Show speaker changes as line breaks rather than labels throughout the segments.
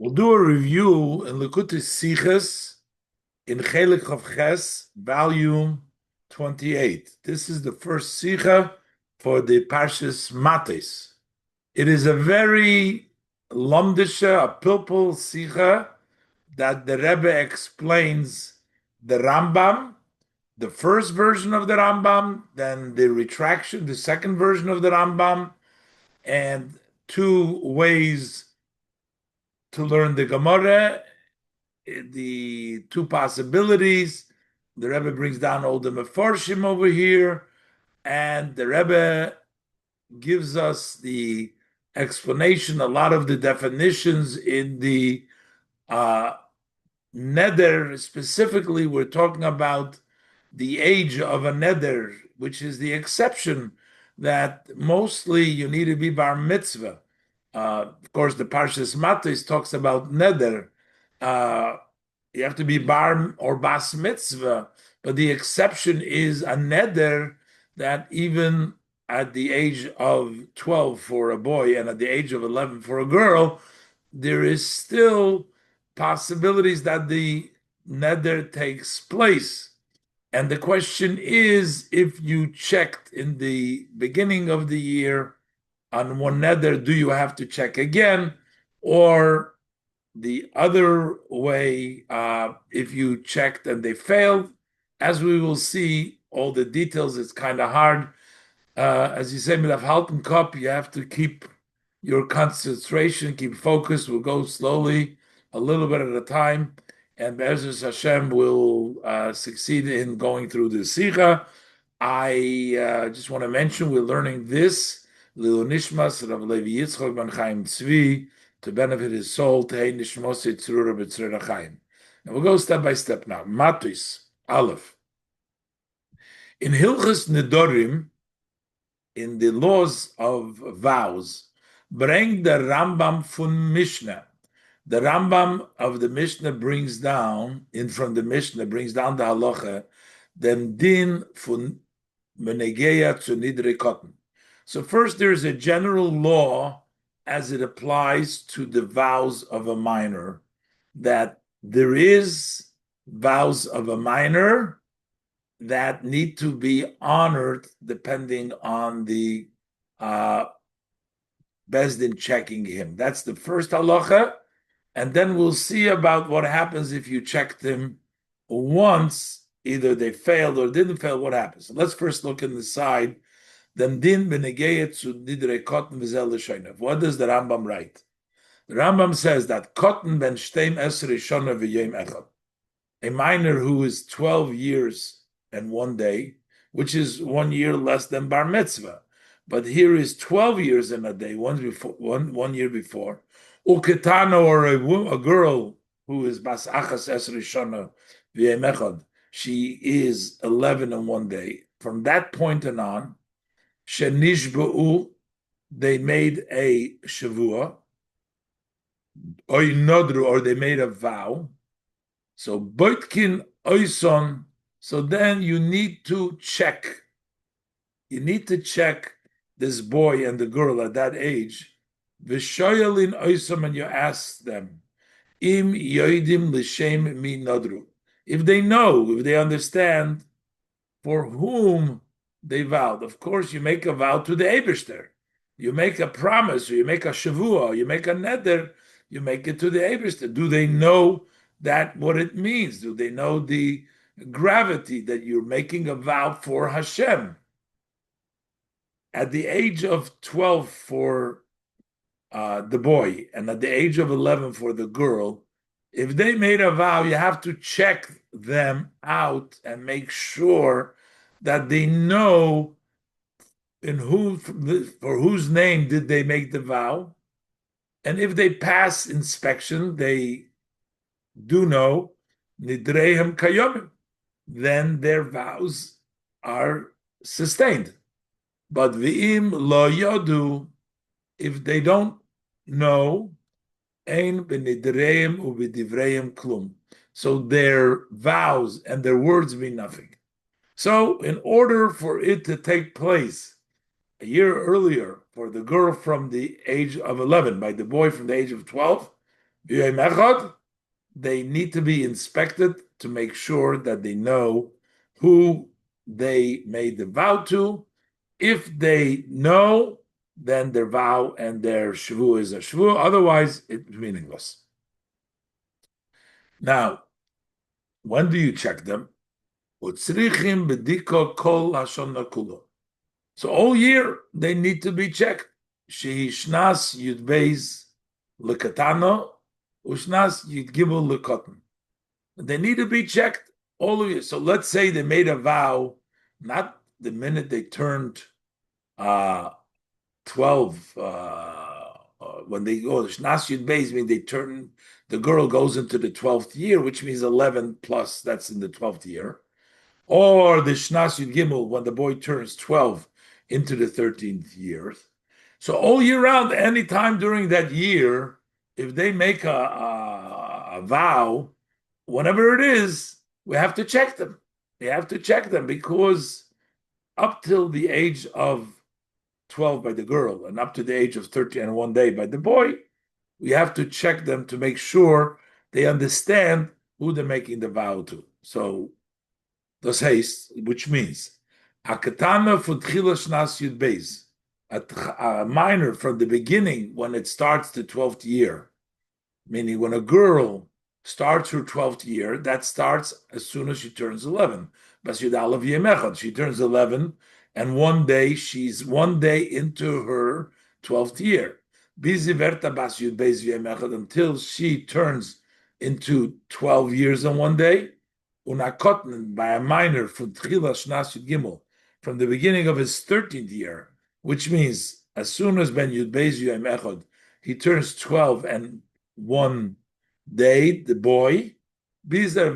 We'll do a review in Likutei Sichos in Chelik of Ches, volume 28. This is the first Sicha for the Parshas Matos. It is a very lomdisha, a pilpul Sicha that the Rebbe explains the Rambam, the first version of the Rambam, then the retraction, the second version of the Rambam, and two ways to learn the Gemara, the two possibilities. The Rebbe brings down all the Mefarshim over here, and the Rebbe gives us the explanation, a lot of the definitions in the uh, neder. Specifically, we're talking about the age of a neder, which is the exception that mostly you need to be bar mitzvah. Of course, the Parshas Matos talks about neder. Uh, you have to be bar or bas mitzvah, but the exception is a neder that even at the age of 12 for a boy and at the age of 11 for a girl, there is still possibilities that the neder takes place. And the question is, if you checked in the beginning of the year on one neder, do you have to check again? Or the other way, if you checked and they failed, as we will see, all the details, it's kind of hard. As you say, with a halten cup, you have to keep your concentration, keep focus. We'll go slowly, a little bit at a time, and Be'ezus Hashem will succeed in going through the Sikha. I just want to mention we're learning this Lilo Nishmas Rav Levi Yitzchok Ben Chaim Tzvi to benefit his soul. Tehei Nishmos Yitzrura B'Tzrura Chaim. And we'll go step by step now. Matos Aleph. In Hilchas Nedorim, in the laws of vows, bring the Rambam from Mishnah. The Rambam of the Mishnah brings down, in from the Mishnah, brings down the halacha, then din from menegeya to nidre cotton. So first there is a general law as it applies to the vows of a minor, that there is vows of a minor that need to be honored depending on the Bezdin checking him. That's the first halacha. And then we'll see about what happens if you checked him once, either they failed or didn't fail, what happens. So let's first look in the side. What does the Rambam write? The Rambam says that cotton ben shteim esrei shana v'yom echad, a minor who is 12 years and 1 day, which is 1 year less than bar mitzvah. But here is 12 years and a day, one year before. Uketana, or a girl who is bas achas esrei shana v'yom echad, she is 11 and 1 day. From that point on, shenishba'u, they made a shavua, or nodru, or they made a vow. So boitkin oison. So then you need to check. You need to check this boy and the girl at that age. Vishoyalin oisom, and you ask them, im yoidim l'shem mi nodru. If they know, if they understand for whom they vowed. Of course, you make a vow to the Eibishter. You make a promise, or you make a shavua, or you make a neder, you make it to the Eibishter. Do they know that what it means? Do they know the gravity that you're making a vow for Hashem? At the age of 12 for the boy, and at the age of 11 for the girl, if they made a vow, you have to check them out and make sure that they know for whose name did they make the vow. And if they pass inspection, they do know nidrehem kayomim, then their vows are sustained. But v'im lo yodu, if they don't know, ein b'nidreim u'b'divreim klum. So their vows and their words mean nothing. So in order for it to take place a year earlier for the girl from the age of 11, by the boy from the age of 12, V'yom echad, they need to be inspected to make sure that they know who they made the vow to. If they know, then their vow and their shvu is a shvu. Otherwise, it's meaningless. Now, when do you check them? Utzrichim bediko kol hashana kulo. So all year they need to be checked. Shehishnas yud beis lekatano, ushnas yud gimel lekotan. They need to be checked all of you. So let's say they made a vow, not the minute they turned 12, when they go, Shnas Yud Beis means they turn, the girl goes into the 12th year, which means 11 plus, that's in the 12th year. Or the Shnas Yud Gimel, when the boy turns 12 into the 13th year. So all year round, anytime during that year, if they make a vow, whatever it is, we have to check them. We have to check them because up till the age of 12 by the girl and up to the age of 13 and 1 day by the boy, we have to check them to make sure they understand who they're making the vow to. So, das heißt, which means, a katana for tchila shnas yud beis, a minor from the beginning when it starts the 12th year, meaning when a girl starts her 12th year, that starts as soon as she turns 11. She turns 11, and 1 day, she's 1 day into her 12th year. Until she turns into 12 years and 1 day, by a minor from the beginning of his 13th year, which means as soon as Ben Yud Beis Yom Echad, he turns 12 and 1 day, the boy, until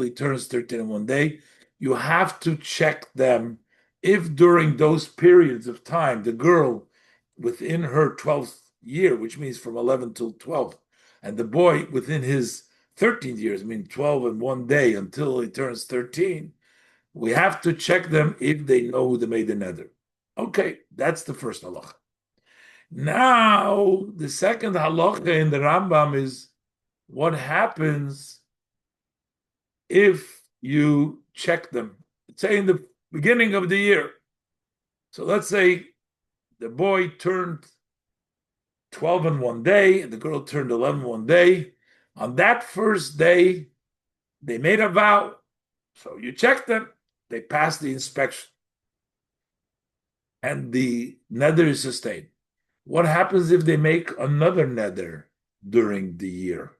he turns 13 and 1 day, you have to check them if during those periods of time, the girl within her 12th year, which means from 11 till 12, and the boy within his 13 years, I mean 12 and 1 day until he turns 13, we have to check them if they know who they made the nether. Okay, that's the first halacha. Now, the second halacha in the Rambam is what happens if you check them. Say in the beginning of the year. So let's say the boy turned 12 in 1 day, and the girl turned 11 1 day. On that first day, they made a vow. So you check them, they passed the inspection. And the nether is sustained. What happens if they make another nether during the year?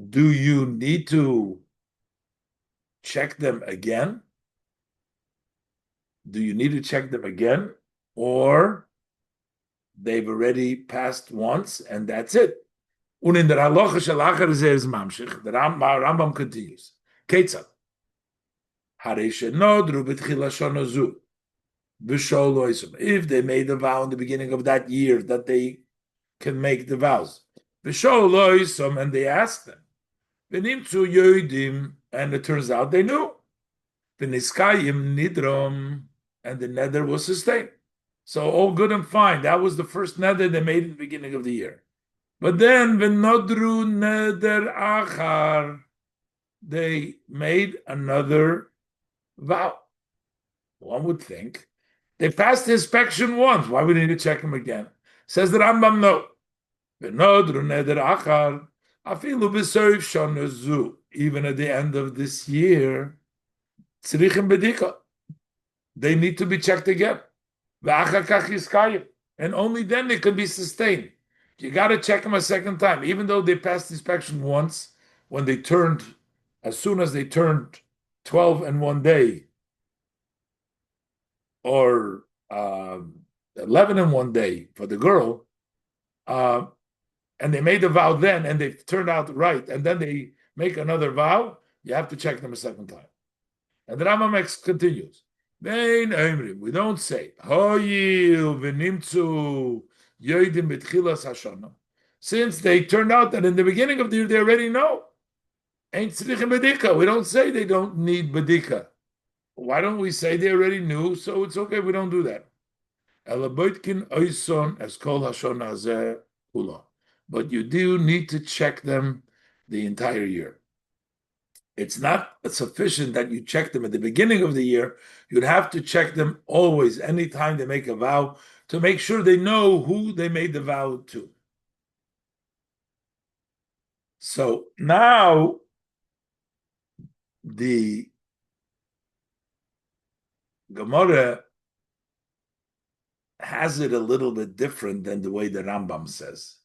Do you need to check them again? Do you need to check them again? Or they've already passed once and that's it? Und in der Halacha shel achar zeh is mamshich. The Rambam continues. Ketzad. Harei shenodru b'tchila shana zu. B'shol loisum. If they made a vow in the beginning of that year that they can make the vows. B'shol loisum, and they asked them. V'nimtzu yoidim, and it turns out they knew. V'niskayim nidrom, and the nether was sustained. So all good and fine. That was the first nether they made in the beginning of the year. But then v'nodru neder achar, they made another vow. One would think they passed the inspection once. Why would they need to check them again? Says the Rambam, no. V'nodru neder achar, afilu b'soif shana zu. Even at the end of this year, tzrichim bedika. They need to be checked again. And only then they can be sustained. You got to check them a second time, even though they passed inspection once when they turned, as soon as they turned 12 and 1 day, or 11 and 1 day for the girl, and they made the vow then, and they turned out right, and then they make another vow, you have to check them a second time. And the Rambam continues. We don't say since they turned out that in the beginning of the year they already know. We don't say they don't need bedika. Why don't we say they already knew? So it's okay. We don't do that. but you do need to check them the entire year. It's not sufficient that you check them at the beginning of the year. You'd have to check them always, anytime they make a vow, to make sure they know who they made the vow to. So now the Gemara has it a little bit different than the way the Rambam says.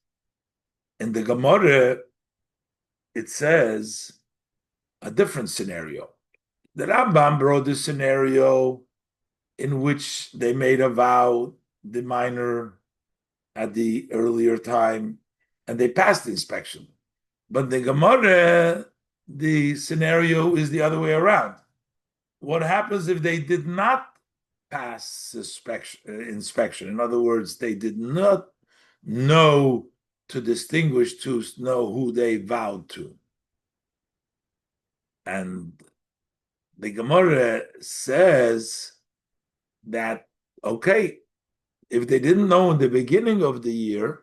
In the Gemara, it says a different scenario. The Rambam brought the scenario in which they made a vow, the minor at the earlier time, and they passed the inspection. But the Gemara, the scenario is the other way around. What happens if they did not pass inspection? In other words, they did not know to distinguish, to know who they vowed to. And the Gemara says that, okay, if they didn't know in the beginning of the year,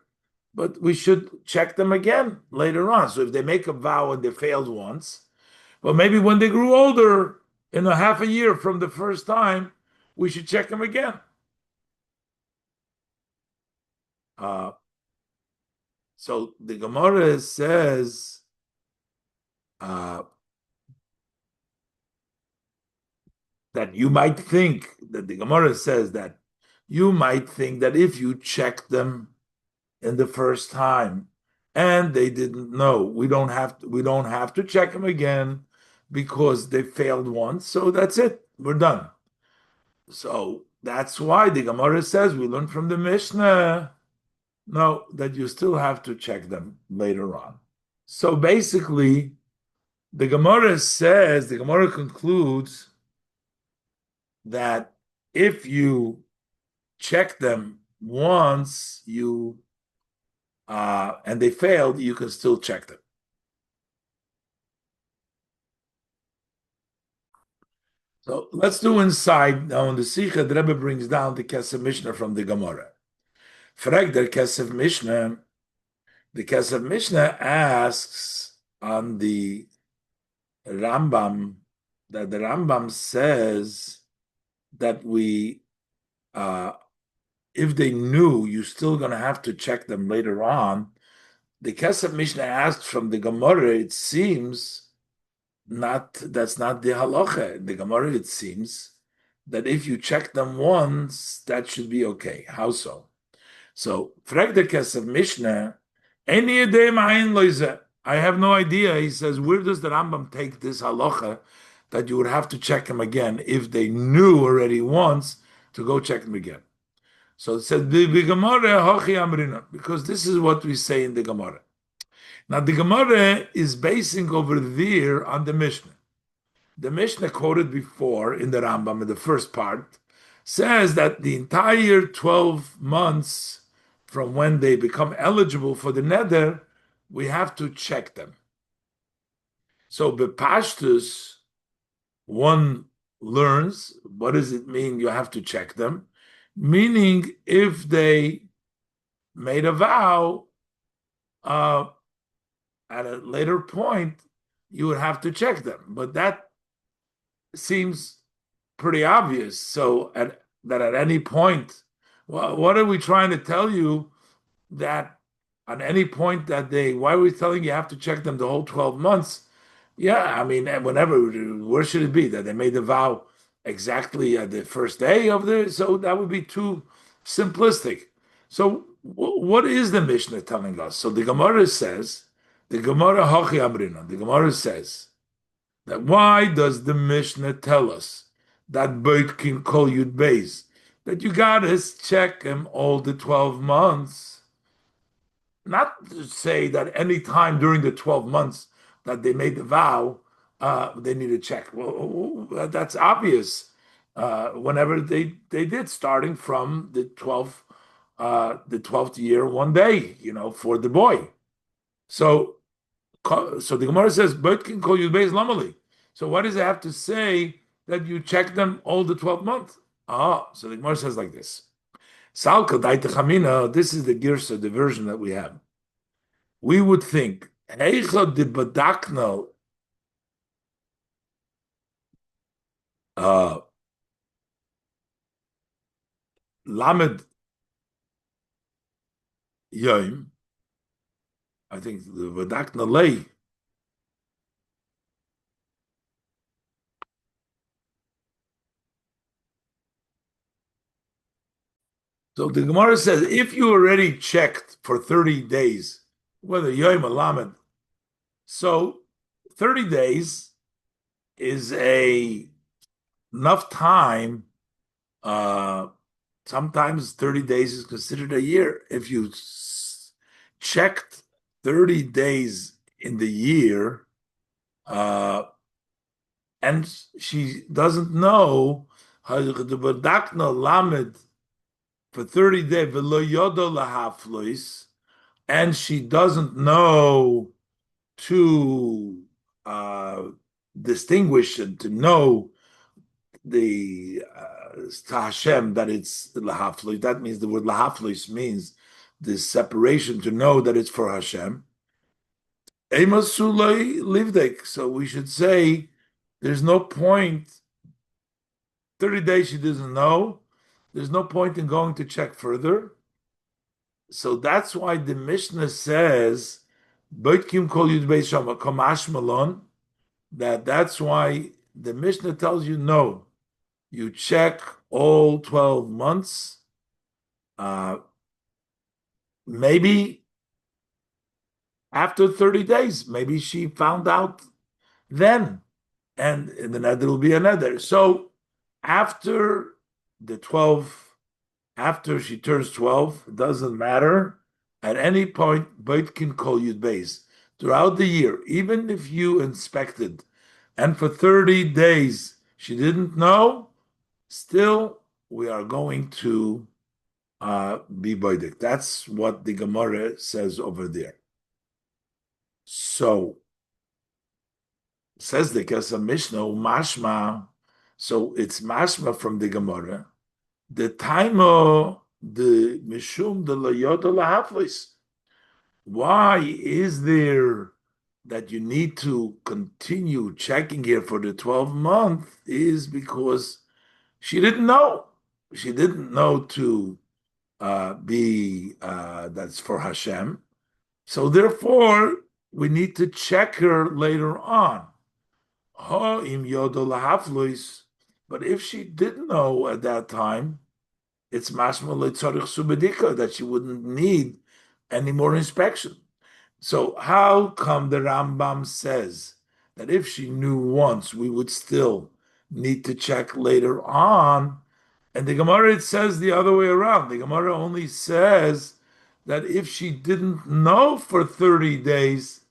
but we should check them again later on. So if they make a vow and they failed once, well, maybe when they grew older, in a half a year from the first time, we should check them again. So the Gemara says that you might think that the Gemara says that you might think that if you check them in the first time and they didn't know, we don't have to check them again because they failed once. So that's it. We're done. So that's why the Gemara says we learn from the Mishnah, no, that you still have to check them later on. So basically, the Gemara concludes that if you check them once, and they failed, you can still check them. So let's do inside. Now in the Sikha, the Rebbe brings down the Kesef Mishnah from the Gemara. Frag der Kesef Mishnah. The Kesef Mishnah asks on the Rambam, that the Rambam says that if they knew, you're still going to have to check them later on. The Kesef Mishnah asked from the Gemara, it seems that's not the halacha. The Gemara, it seems that if you check them once, that should be okay. How so? So, frag the Kesef Mishnah, I have no idea. He says, where does the Rambam take this halacha that you would have to check them again if they knew already once to go check them again? So it says, because this is what we say in the Gemara. Now the Gemara is basing over there on the Mishnah. The Mishnah quoted before in the Rambam, in the first part, says that the entire 12 months from when they become eligible for the neder, we have to check them. So bepashtus, one learns, what does it mean you have to check them? Meaning, if they made a vow at a later point, you would have to check them. But that seems pretty obvious. So at any point, well, what are we trying to tell you? That at any point that why are we telling you have to check them the whole 12 months? Yeah, I mean, whenever, where should it be? That they made the vow exactly at the first day of so that would be too simplistic. So what is the Mishnah telling us? So the Gemara says, the Gemara Hachi Amrina, the Gemara says that why does the Mishnah tell us that Beit can call you Beis, that you gotta check him all the 12 months? Not to say that any time during the 12 months that they made the vow, they need to check. Well, that's obvious. Whenever they did, starting from the 12th year, one day, for the boy. So the Gemara says, "But can call you Beis Lamali." So what does it have to say that you check them all the 12 months? So the Gemara says like this. Salka daita chamina. This is the girsa, the version that we have. we would think, Heicha de Badakna uh, Lamed Yom, I think the Badakna Lei. So the Gemara says, if you already checked for 30 days, whether Yom or Lamed, so 30 days is enough time. Uh, Sometimes 30 days is considered a year. If you checked 30 days in the year, uh, and she doesn't know lamed for 30 days, and she doesn't know to uh, distinguish and to know the to Hashem that it's lahaflis. That means the word lahaflis means this separation to know that it's for Hashem. Emasulay livdek. So we should say there's no point. 30 days she doesn't know. There's no point in going to check further. So that's why the Mishnah says, "Boitkim kol yud beis shama kamash malon." That's why the Mishnah tells you no. You check all 12 months. Uh, maybe after 30 days, maybe she found out then, and then there will be another. So after the 12, after she turns 12, it doesn't matter. At any point, Beit can call you base throughout the year, even if you inspected, and for 30 days she didn't know, still we are going to be boidik. That's what the Gemara says over there. So says the Kesa Mishnah mashma. So it's mashma from the Gemara. The time of the mishum the layoda lahaflis. Why is there that you need to continue checking here for the 12-month? Is because she didn't know. She didn't know to be that's for Hashem. So therefore, we need to check her later on. But if she didn't know at that time, it's mashma letzarich subedika that she wouldn't need any more inspection. So how come the Rambam says that if she knew once, we would still need to check later on? And the Gemara, it says the other way around. The Gemara only says that if she didn't know for 30 days,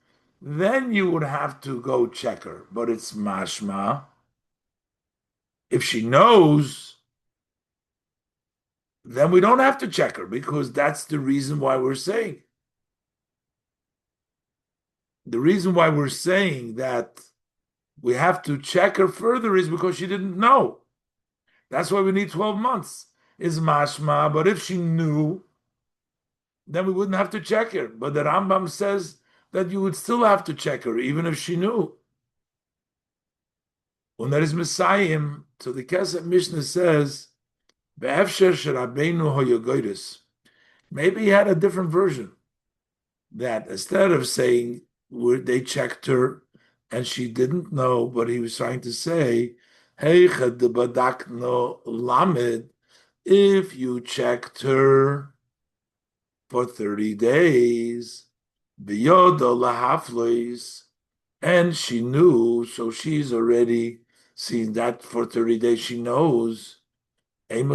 then you would have to go check her. But it's mashma. If she knows, then we don't have to check her because that's the reason why we're saying. The reason why we're saying that we have to check her further is because she didn't know. That's why we need 12 months. Is mashma, but if she knew, then we wouldn't have to check her. But the Rambam says that you would still have to check her, even if she knew. When there is Messiah, so the Kesef Mishnah says, maybe he had a different version. That instead of saying they checked her and she didn't know, but he was trying to say, hey, lamed, if you checked her for 30 days, and she knew, so she's already seen that for 30 days, she knows, maybe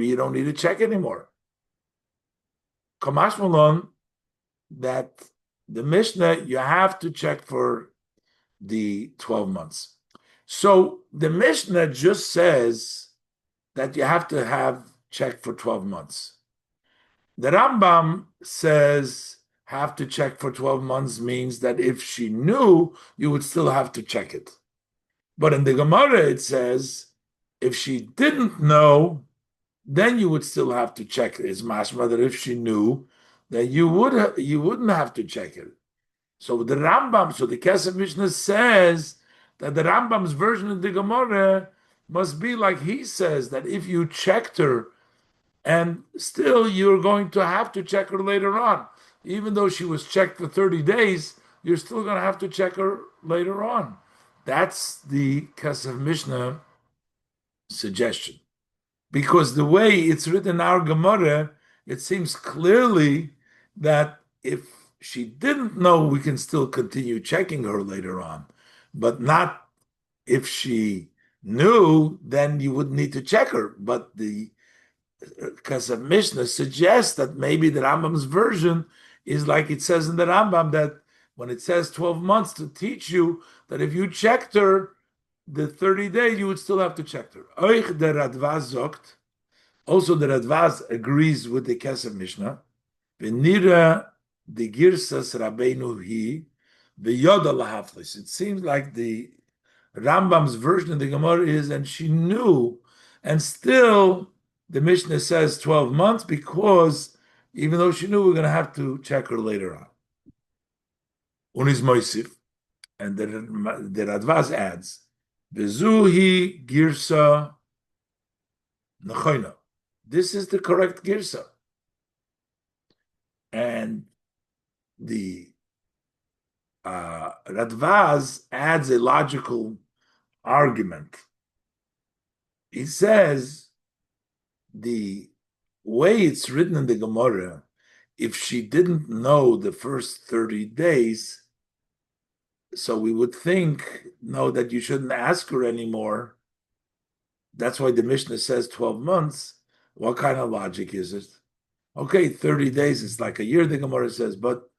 you don't need to check anymore. Kamash Malon, that the Mishnah, you have to check for the 12 months. So the Mishnah just says that you have to have checked for 12 months. The Rambam says have to check for 12 months means that if she knew, you would still have to check it. But in the Gemara, it says if she didn't know, then you would still have to check. It's mashma that if she knew, then you wouldn't have to check it. So the Kesef Mishnah says that the Rambam's version of the Gemara must be like he says, that if you checked her and still you're going to have to check her later on, even though she was checked for 30 days, you're still going to have to check her later on. That's the Kesef Mishnah suggestion. Because the way it's written in our Gemara, it seems clearly that if she didn't know, we can still continue checking her later on, but not if she knew, then you wouldn't need to check her. But the Kesef Mishnah suggests that maybe the Rambam's version is like it says in the Rambam, that when it says 12 months to teach you that if you checked her the 30 days, you would still have to check her. Oich der Radvaz zogt. Also, the Radvaz agrees with the Kesef Mishnah. V'nira the Girsas Rabbeinu hi v'yoda lahaflis. It seems like the Rambam's version of the Gemara is, and she knew, and still the Mishnah says 12 months, because even though she knew, we're going to have to check her later on. Unis Moisif, and the Radvaz adds, Bezuhi Girsa Nechoina. This is the correct Girsa. And the Radvaz adds a logical argument. He says the way it's written in the Gemara, if she didn't know the first 30 days, so we would think, no, that you shouldn't ask her anymore. That's why the Mishnah says 12 months. What kind of logic is it? Okay, 30 days is like a year, the Gemara says, but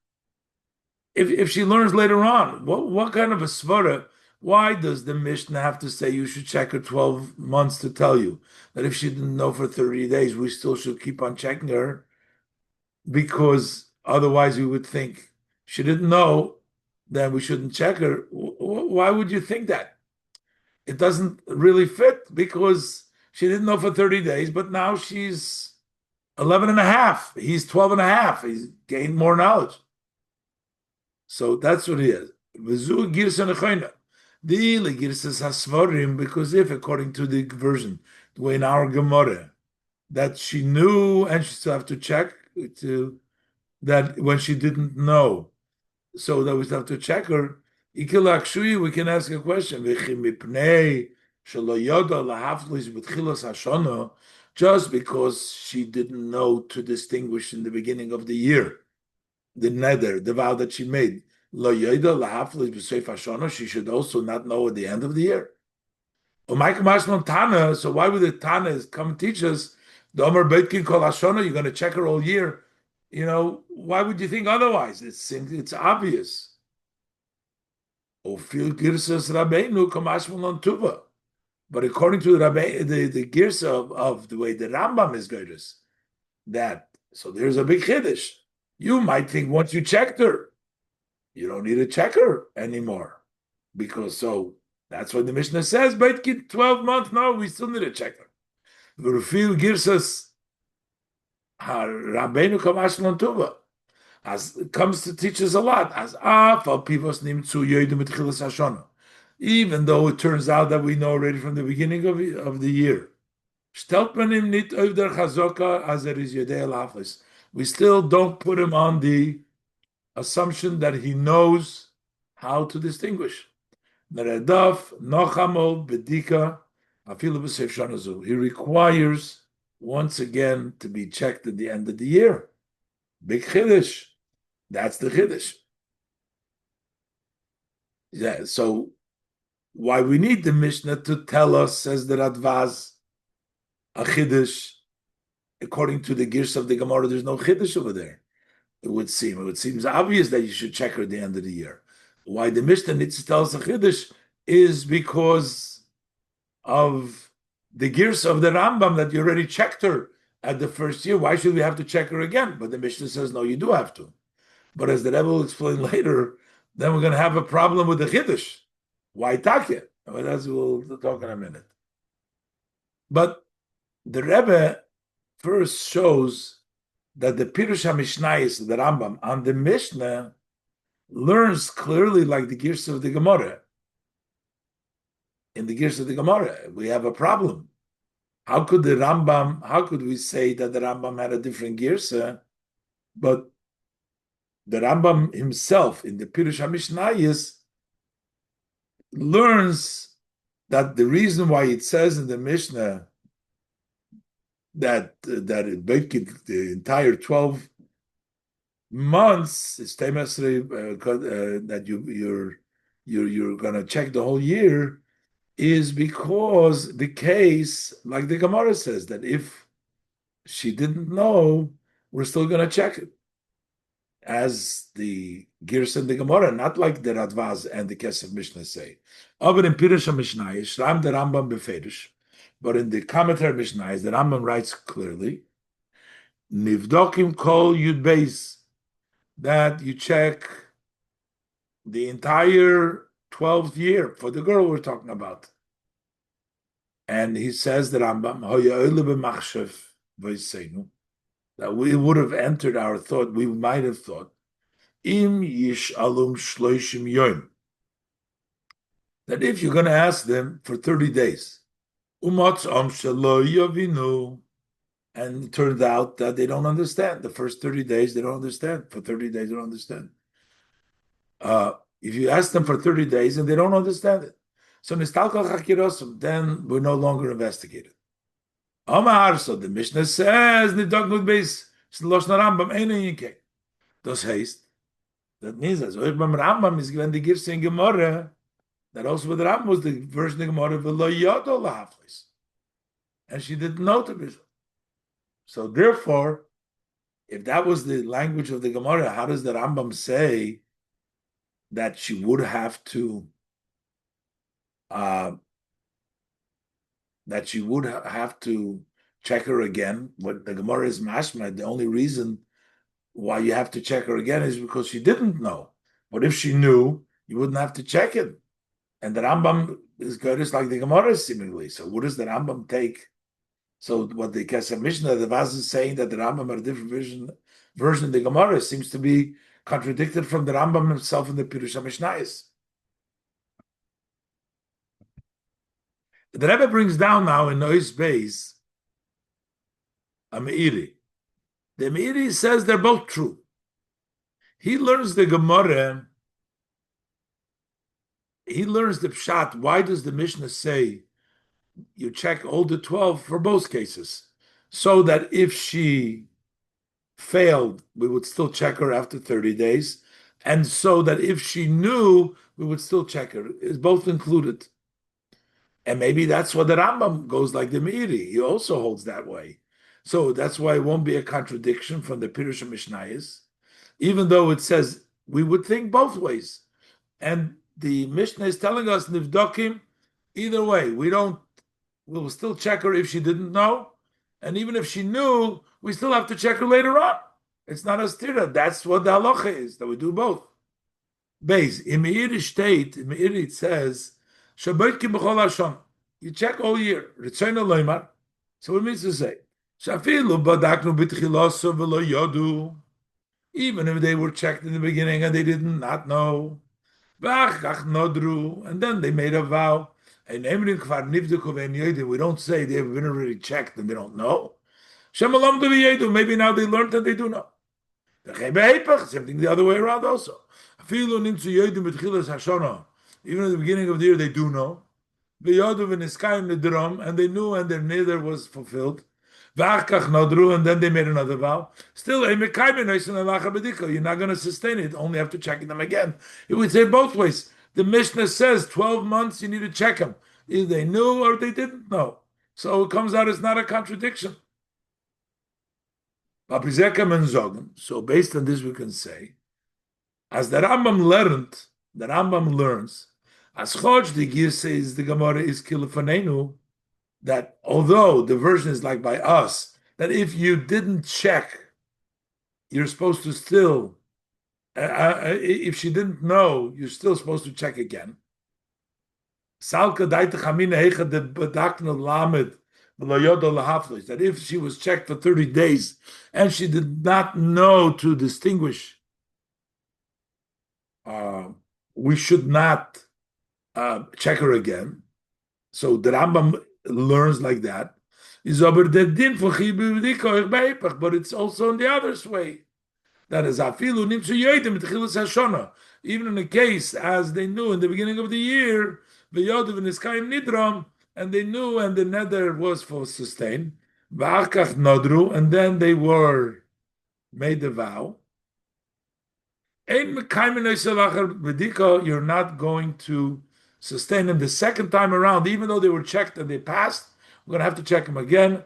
if she learns later on, what kind of a svara? Why does the Mishnah have to say you should check her 12 months to tell you that if she didn't know for 30 days, we still should keep on checking her? Because otherwise we would think she didn't know, then we shouldn't check her. Why would you think that? It doesn't really fit, because she didn't know for 30 days, but now she's 11 and a half. He's 12 and a half. He's gained more knowledge. So that's what he is. Because if, according to the version, the way in our Gemara, that she knew and she still have to check to that when she didn't know, so that we still have to check her. We can ask a question. Just because she didn't know to distinguish in the beginning of the year, the neder, the vow that she made, she should also not know at the end of the year. So why would the Tana come and teach us, the Omer Beitkin Kol Hashana, you're going to check her all year? You know, why would you think otherwise? It's obvious. But according to the Girsa of the way the Rambam is Geiris, that, so there's a big Chiddush. You might think once you checked her, you don't need to check her anymore. Because so that's what the Mishnah says, but 12 months, no, we still need to check her. V'rufil Girsas Rabbeinu Kamashlan Tuva. As it comes to teach us a lot, as even though it turns out that we know already from the beginning of the year, we still don't put him on the assumption that he knows how to distinguish. He requires once again to be checked at the end of the year. Big Chiddush. That's the Chiddush. Yeah, so why we need the Mishnah to tell us, says the Radvaz, a Chiddush. According to the Girs of the Gemara, there's no Chiddush over there. It would seem obvious that you should check her at the end of the year. Why the Mishnah needs to tell us a Chiddush is because of the Girs of the Rambam, that you already checked her at the first year. Why should we have to check her again? But the Mishnah says, no, you do have to. But as the Rebbe will explain later, then we're going to have a problem with the Chiddush. Why take? Well, that's we'll talk in a minute. But the Rebbe first shows that the Pirush HaMishnayis, the Rambam, on the Mishnah learns clearly like the Girs of the Gemara. In the Girs of the Gemara, we have a problem. How could we say that the Rambam had a different Girsa, but the Rambam himself in the Pirush HaMishnayis learns that the reason why it says in the Mishnah that it the entire 12 months is that you're going to check the whole year is because the case, like the Gemara says, that if she didn't know, we're still going to check it. As the Girs and the Gemara, not like the Radvaz and the Kesef Mishnah say. Aber in Pirush HaMishnayis, Shram the Rambam beferish, but in the commentary Mishnayis, the Rambam writes clearly, Nivdokim kol yud beis, that you check the entire 12th year for the girl we're talking about. And he says the Rambam, that we would have entered our thought, we might have thought, Im yish alum shloishim yoim, that if you're going to ask them for 30 days, umatzam shelo yavinu, and it turns out that they don't understand. The first 30 days, they don't understand. For 30 days, they don't understand. If you ask them for 30 days and they don't understand it, so nistalkal chakirosum, then we're no longer investigated. Amar, so the Mishnah says, Nidog nut beis, Shlosh na Rambam, eine yinke. Das heißt, that means that beim Rambam is given the Girs in Gemara, that also with the Rambam was the version of Gemara, v'lo yodo lahaflis. And she didn't know to be. So therefore, if that was the language of the Gemara, how does the Rambam say that she would have to check her again? What the Gemara is mashma, the only reason why you have to check her again is because she didn't know. But if she knew, you wouldn't have to check it. And the Rambam is good, it's like the Gemara seemingly. So what does the Rambam take? So what the Kesef Mishnah, the Vaz is saying that the Rambam had a different version of the Gemara seems to be contradicted from the Rambam himself in the Pirush HaMishnayis. The Rebbe brings down now in Nois Beis a Meiri. The Meiri says they're both true. He learns the Gemara, he learns the Pshat. Why does the Mishnah say you check all the 12 for both cases? So that if she failed, we would still check her after 30 days. And so that if she knew, we would still check her. It's both included. And maybe that's why the Rambam goes like the Meiri. He also holds that way. So that's why it won't be a contradiction from the Pirush HaMishnayis, even though it says we would think both ways. And the Mishnah is telling us, Nivdokim, either way, we'll still check her if she didn't know. And even if she knew, we still have to check her later on. It's not a stira. That's what the halacha is, that we do both. Beis, in Meiri state, in Meiri it says, Shaboitki b'chol hashon. You check all year. Ritzoyna loymar. So what it means to say, Shafilu badaknu b'tchilaso v'lo yodu. Even if they were checked in the beginning and they did not know. V'achach nodru. And then they made a vow. And we don't say they've been already checked and they don't know. Maybe now they learned and they do know. Same thing the other way around also. Even at the beginning of the year they do know. And they knew and their nether was fulfilled. And then they made another vow. Still, you're not going to sustain it, only have to check them again. It would say both ways. The Mishnah says 12 months you need to check them. Either they knew or they didn't know. So it comes out it's not a contradiction. So based on this we can say, as the Rambam learns, as Choj the Gir says the Gemara is Kilefanenu, that although the version is like by us, that if you didn't check, you're supposed to still, if she didn't know, you're still supposed to check again. Salka daita chamina hecha de badakna lamed That if she was checked for 30 days and she did not know to distinguish, uh, we should not check her again. So the Rambam learns like that. But it's also in the other way. That is, even in a case as they knew in the beginning of the year, and they knew, and the nether was for sustain, and then they were made the vow. You're not going to sustain them the second time around, even though they were checked and they passed. We're going to have to check them again.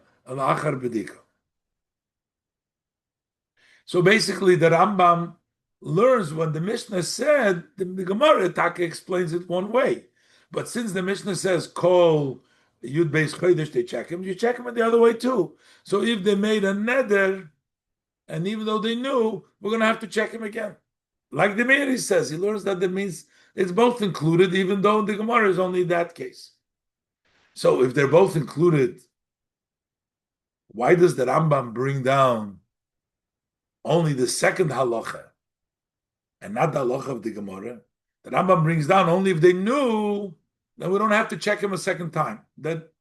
So basically, the Rambam learns when the Mishnah said, the Gemara Taka explains it one way. But since the Mishnah says, call Yud Beis Chodesh, they check him, you check him the other way too. So if they made a neder, and even though they knew, we're going to have to check him again. Like the Meiri says, he learns that means it's both included, even though the Gemara is only that case. So if they're both included, why does the Rambam bring down only the second halacha and not the halacha of the Gemara? The Rambam brings down only if they knew, then we don't have to check him a second time. That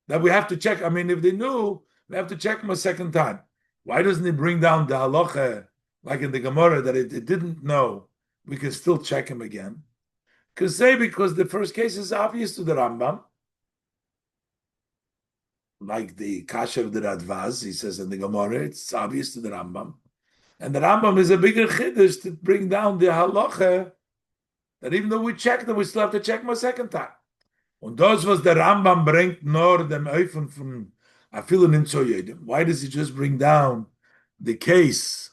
we have to check. I mean, if they knew, we have to check him a second time. Why doesn't he bring down the halacha like in the Gemara that it didn't know? We can still check him again. Because the first case is obvious to the Rambam, like the Kasha of the Radvaz, he says in the Gemara, it's obvious to the Rambam. And the Rambam is a bigger chiddush to bring down the halacha that even though we checked them, we still have to check him a second time. Und das, was der Rambam bringt, nur dem Öfen von Afilu Nimtzo Yedim. Why does he just bring down the case,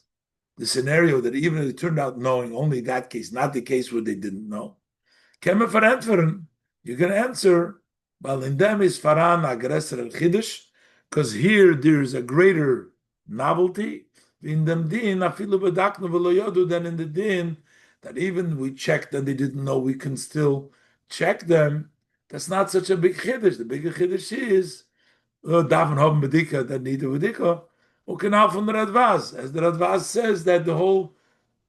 the scenario that even if it turned out knowing, only that case, not the case where they didn't know? Kemme verantworten, you can answer, well, in them is faran aggressor and chiddush, because here there's a greater novelty. In them din, afilu bedaknu v'lo yodu, than in the din, that even we checked and they didn't know, we can still check them. That's not such a big chiddush. The bigger chiddush is daven haben bedika that need a bedika. Ukenal from the Radvaz, as the Radvaz says that the whole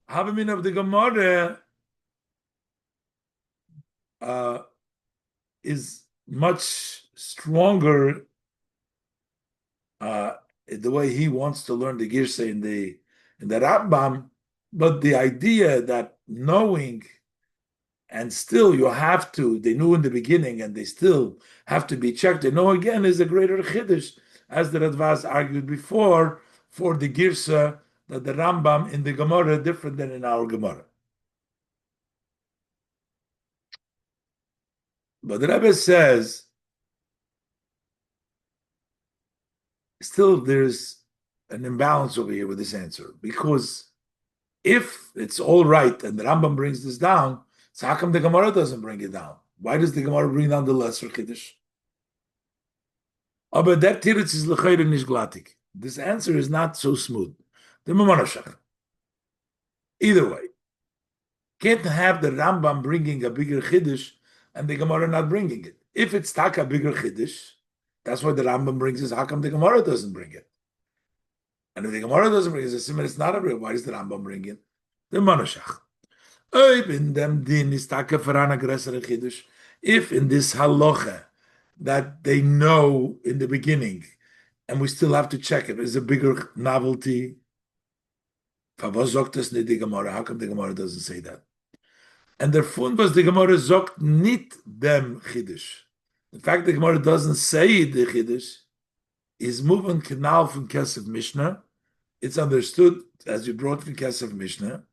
Havamin of the Gemara is much stronger the way he wants to learn the Girsah in the Rambam, but the idea that knowing and still you have to, they knew in the beginning and they still have to be checked, they know again is a greater chiddush, as the Radvaz argued before, for the Girsah that the Rambam in the Gemara different than in our Gemara. But the Rebbe says, still there's an imbalance over here with this answer, because if it's all right and the Rambam brings this down, so how come the Gemara doesn't bring it down? Why does the Gemara bring down the lesser Kiddush? Aber der Tiritz is l'chayre nish glatik. This answer is not so smooth. The Mamonashach. Either way, can't have the Rambam bringing a bigger Kiddush and the Gemara not bringing it. If it's taka bigger Kiddush, that's why the Rambam brings it. How come the Gemara doesn't bring it? And if the Gemara doesn't bring it, it's not a real. Why does the Rambam bring it? The Mamonashach. If in this halacha that they know in the beginning, and we still have to check it, is a bigger novelty. How come the Gemara doesn't say that? And their fun was the Gemara zogt nit dem chiddush. The fact the Gemara doesn't say the chiddush is moving canal from Kesef Mishnah. It's understood as you brought from Kesef Mishnah.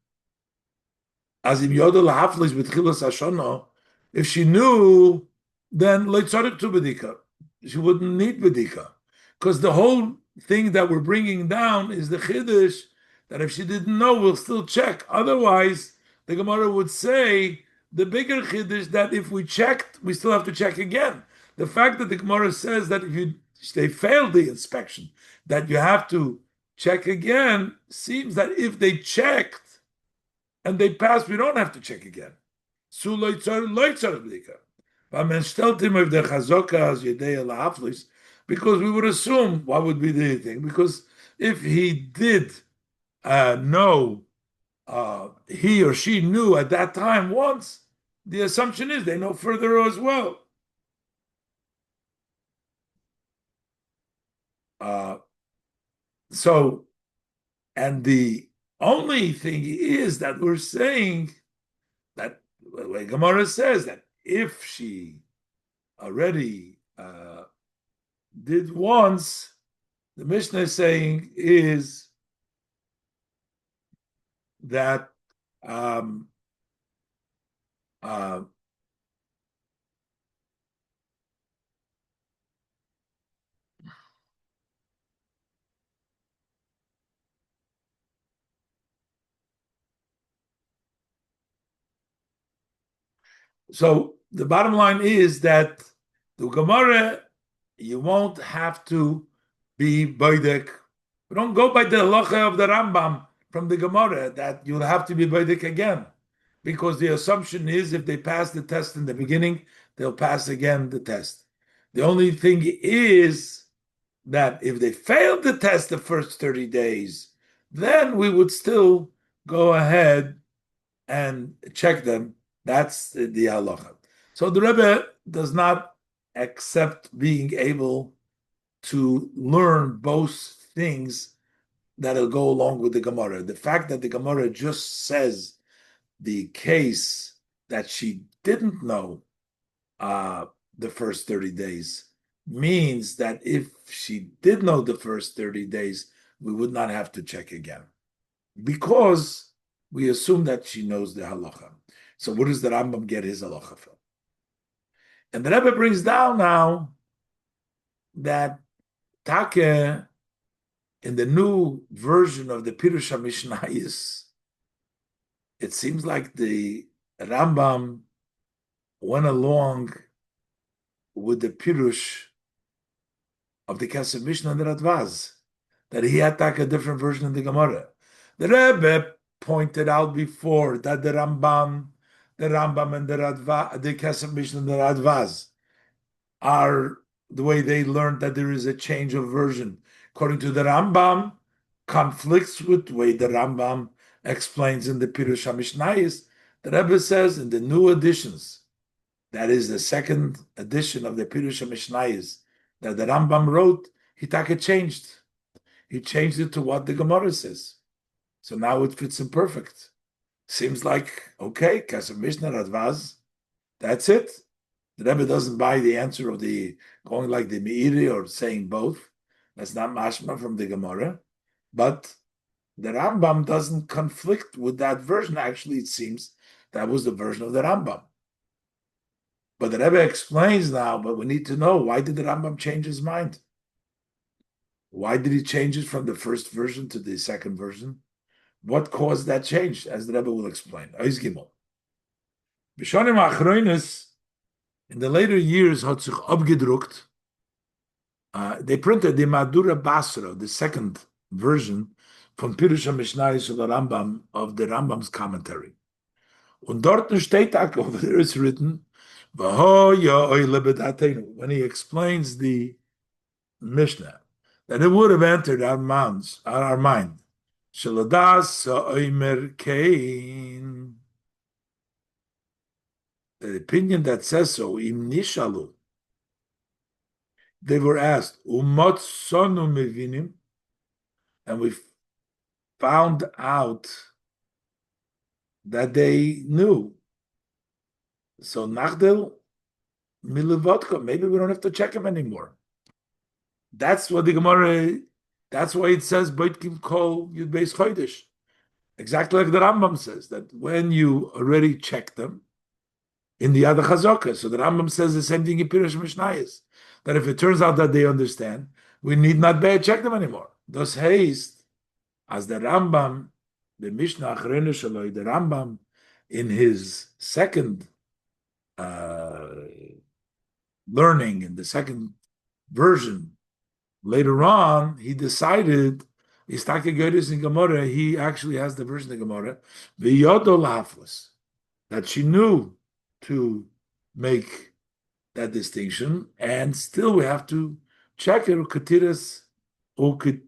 As im Yodel Haflish b'tchilas Hashanah, if she knew, then leitzarek to bedika. She wouldn't need bedika, because the whole thing that we're bringing down is the chiddush that if she didn't know, we'll still check. Otherwise, the Gemara would say the bigger chiddush that if we checked, we still have to check again. The fact that the Gemara says that if they failed the inspection, that you have to check again, seems that if they checked and they passed, we don't have to check again. But men stellt him with the chazoka as yedei lahaflis, because we would assume what would be the thing. Because if he did know, he or she knew at that time once, the assumption is they know further as well. Uh, so, and the only thing is that we're saying that, like Gemara says, that if she already did once, the Mishnah is saying is that um, uh, so the bottom line is that the Gemara, you won't have to be Boidek. We don't go by the halacha of the Rambam from the Gemara that you'll have to be Boidek again. Because the assumption is if they pass the test in the beginning, they'll pass again the test. The only thing is that if they failed the test the first 30 days, then we would still go ahead and check them. That's the halacha. So the Rebbe does not accept being able to learn both things that'll go along with the Gemara. The fact that the Gemara just says the case that she didn't know the first 30 days means that if she did know the first 30 days, we would not have to check again because we assume that she knows the halacha. So where does the Rambam get his halacha from? And the Rebbe brings down now that Take, in the new version of the Pirush HaMishnayis, it seems like the Rambam went along with the Pirush of the Kesef Mishnah and the Radvaz, that he had a different version of the Gemara. The Rebbe pointed out before that the Rambam and the Radva, the Kesef Mishnah and the Radvaz are the way they learned that there is a change of version. According to the Rambam, conflicts with the way the Rambam explains in the Pirush HaMishnayis. The Rebbe says in the new editions, that is the second edition of the Pirush HaMishnayis that the Rambam wrote, he changed. He changed it to what the Gemara says. So now it fits in perfect. Seems like, okay, Kesef Mishnah, Radvaz, that's it. The Rebbe doesn't buy the answer of the going like the Meiri or saying both. That's not mashma from the Gemara. But the Rambam doesn't conflict with that version. Actually, it seems that was the version of the Rambam. But the Rebbe explains now, but we need to know, why did the Rambam change his mind? Why did he change it from the first version to the second version? What caused that change? As the Rebbe will explain. Ois Gimel. B'shonim ha'achronis, in the later years, hat sich abgedruckt, they printed the Madura Basra, the second version from Pirush HaMishnayis of the Rambam, of the Rambam's commentary. Und dort steht, over there is written, when he explains the Mishnah, that it would have entered our mind. The opinion that says so, im nishalu, they were asked, umot sonu mevinim, and we found out that they knew. So nachdel milivodka, maybe we don't have to check him anymore. That's what the Gemara, that's why it says boitkim kol yud beis chodesh. Exactly like the Rambam says, that when you already check them in the other chazaka. So the Rambam says the same thing in Pirush Mishnayis, that if it turns out that they understand, we need not check them anymore. Thus haste, as the Rambam, the Mishnah Achrenu Shaloi, the Rambam, in his second learning, in the second version, later on, he decided, Istake Goydes in Gemara, he actually has the version of Gemara, V'yodo laflas, that she knew to make that distinction, and still we have to check it. Uketiras, uketirut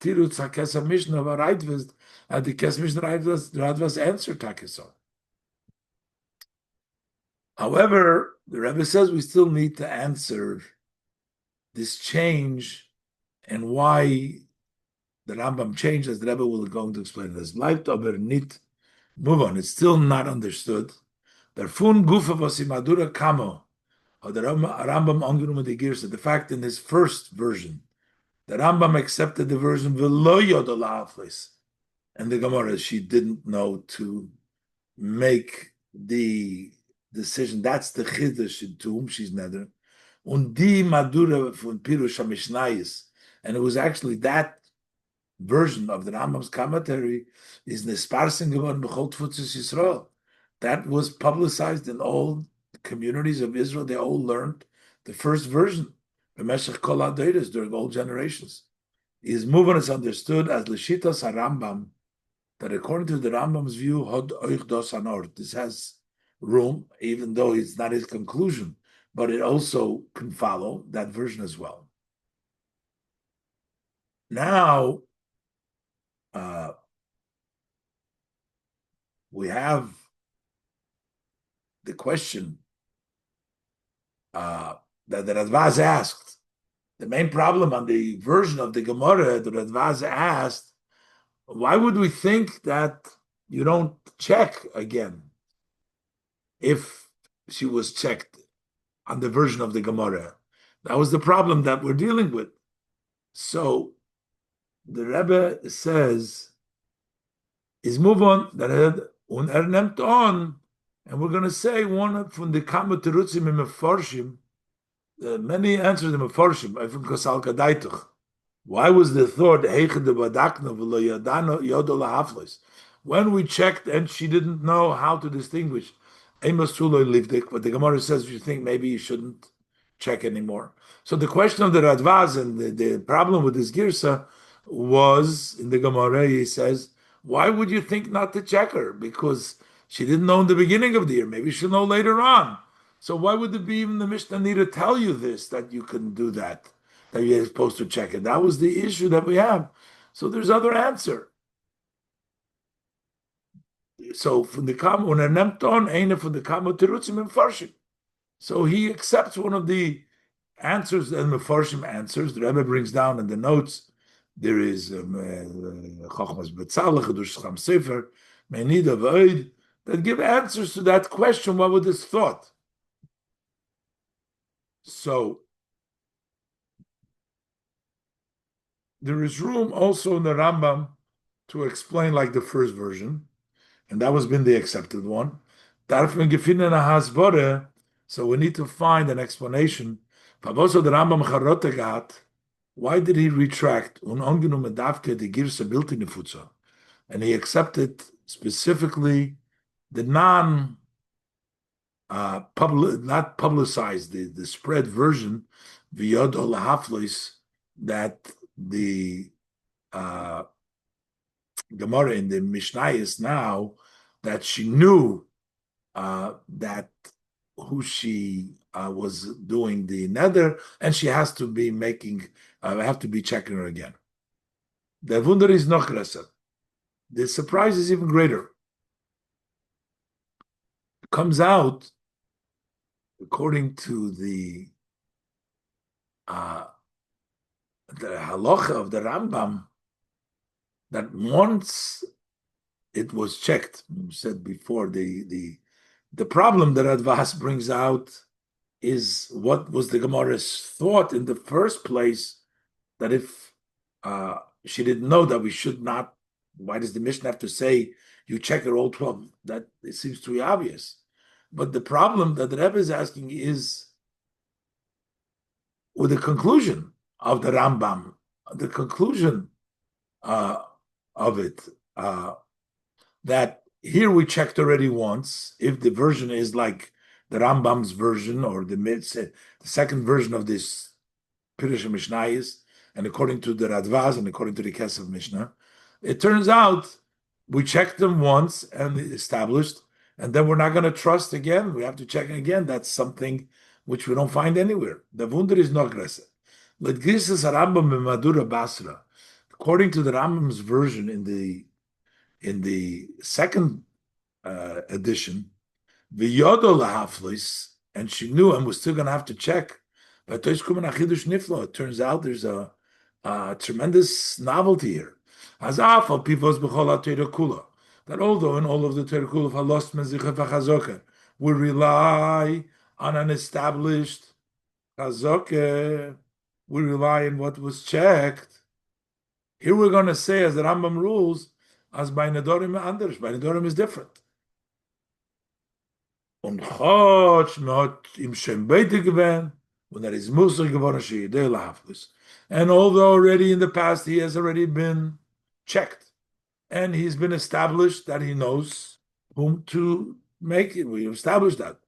hakesa mishnah v'raidvas, and the kes mishnah raidvas answer takeso. However, the Rebbe says we still need to answer this change and why the Rambam changed, as the Rebbe will going to explain this. Bleibt aber nicht, move on. It's still not understood. Der fun gufa was im Madura kamo, or the Rambam angenommen the Girsa. The fact in his first version, the Rambam accepted the version v'lo yodol ha'aflis, and the Gemara, she didn't know to make the decision. That's the chiddush to whom she's nether. Und die Madura von Pirush HaMishnayis, and it was actually that version of the Rambam's commentary is Nesparsen geworden b'chol Tfutzis Yisrael. That was publicized in all communities of Israel. They all learned the first version, b'meshech kol ha'doros, during all generations. His movement is understood as L'shitas HaRambam, that according to the Rambam's view, Hod Oich Dos Hanor, this has room, even though it's not his conclusion, but it also can follow that version as well. Now, we have the question that the Radvaz asked. The main problem on the version of the Gemara, the Radvaz asked, why would we think that you don't check again if she was checked on the version of the Gemara? That was the problem that we're dealing with. So the Rebbe says, is move on, that nimmt on, and we're going to say one from the Kama Terutzim in Mefarshim, many answers in Mefarshim, I think Kosal Kadaituch. Why was the thought when we checked and she didn't know how to distinguish? But the Gemara says you think maybe you shouldn't check anymore. So the question of the Radvaz and the problem with this Girsa was in the Gemara, he says, why would you think not to check her? Because she didn't know in the beginning of the year. Maybe she'll know later on. So why would it be even the Mishnah need to tell you this, that you can do that you're supposed to check it? That was the issue that we have. So there's other answer. So from the Kama, when er nimmt on, eine von the Kama Terutzim and Farshim. So he accepts one of the answers, and Mefarshim answers. The Rebbe brings down in the notes, there is Chochmas Betzalach, Chedush Cham Sefer, Meinida V'Oid, that give answers to that question, what was this thought? So there is room also in the Rambam to explain like the first version, and that was been the accepted one. So we need to find an explanation. Why did he retract? And he accepted specifically the not publicized, the spread version, that the Gemara in the Mishnah is now, that she knew that who she was doing the nether, and she has to be making, have to be checking her again. The Wunder is noch größer. The surprise is even greater. It comes out, according to the halacha of the Rambam, that once it was checked, we said before, the problem that Radvaz brings out is what was the Gemara's thought in the first place, that if she didn't know that we should not, why does the Mishnah have to say you check her all 12? That it seems to be obvious. But the problem that the Rebbe is asking is with the conclusion of the Rambam, the conclusion of it, that here we checked already once, if the version is like the Rambam's version or the second version of this Pirush Mishnayis, and according to the Radvaz and according to the Kesef Mishnah, it turns out we checked them once and established, and then we're not going to trust again. We have to check again. That's something which we don't find anywhere. The Wunder is noch größer. Let Grisas Rambam Madura Basra. According to the Rambam's version in the second edition, V'yodo lahaflis, and she knew and was still going to have to check. But it turns out there's a tremendous novelty here. That although in all of the Torah Kula we rely on an established chazokah, we rely on what was checked. Here we're going to say, as the Rambam rules, as by Nedorim and Anders, by Nedorim is different. Und Chotsch not im Shem Beite gewesen, when that is Musar geworden, Sheyidei lahaflis. And although already in the past he has already been checked, and he's been established that he knows whom to make it. We established that.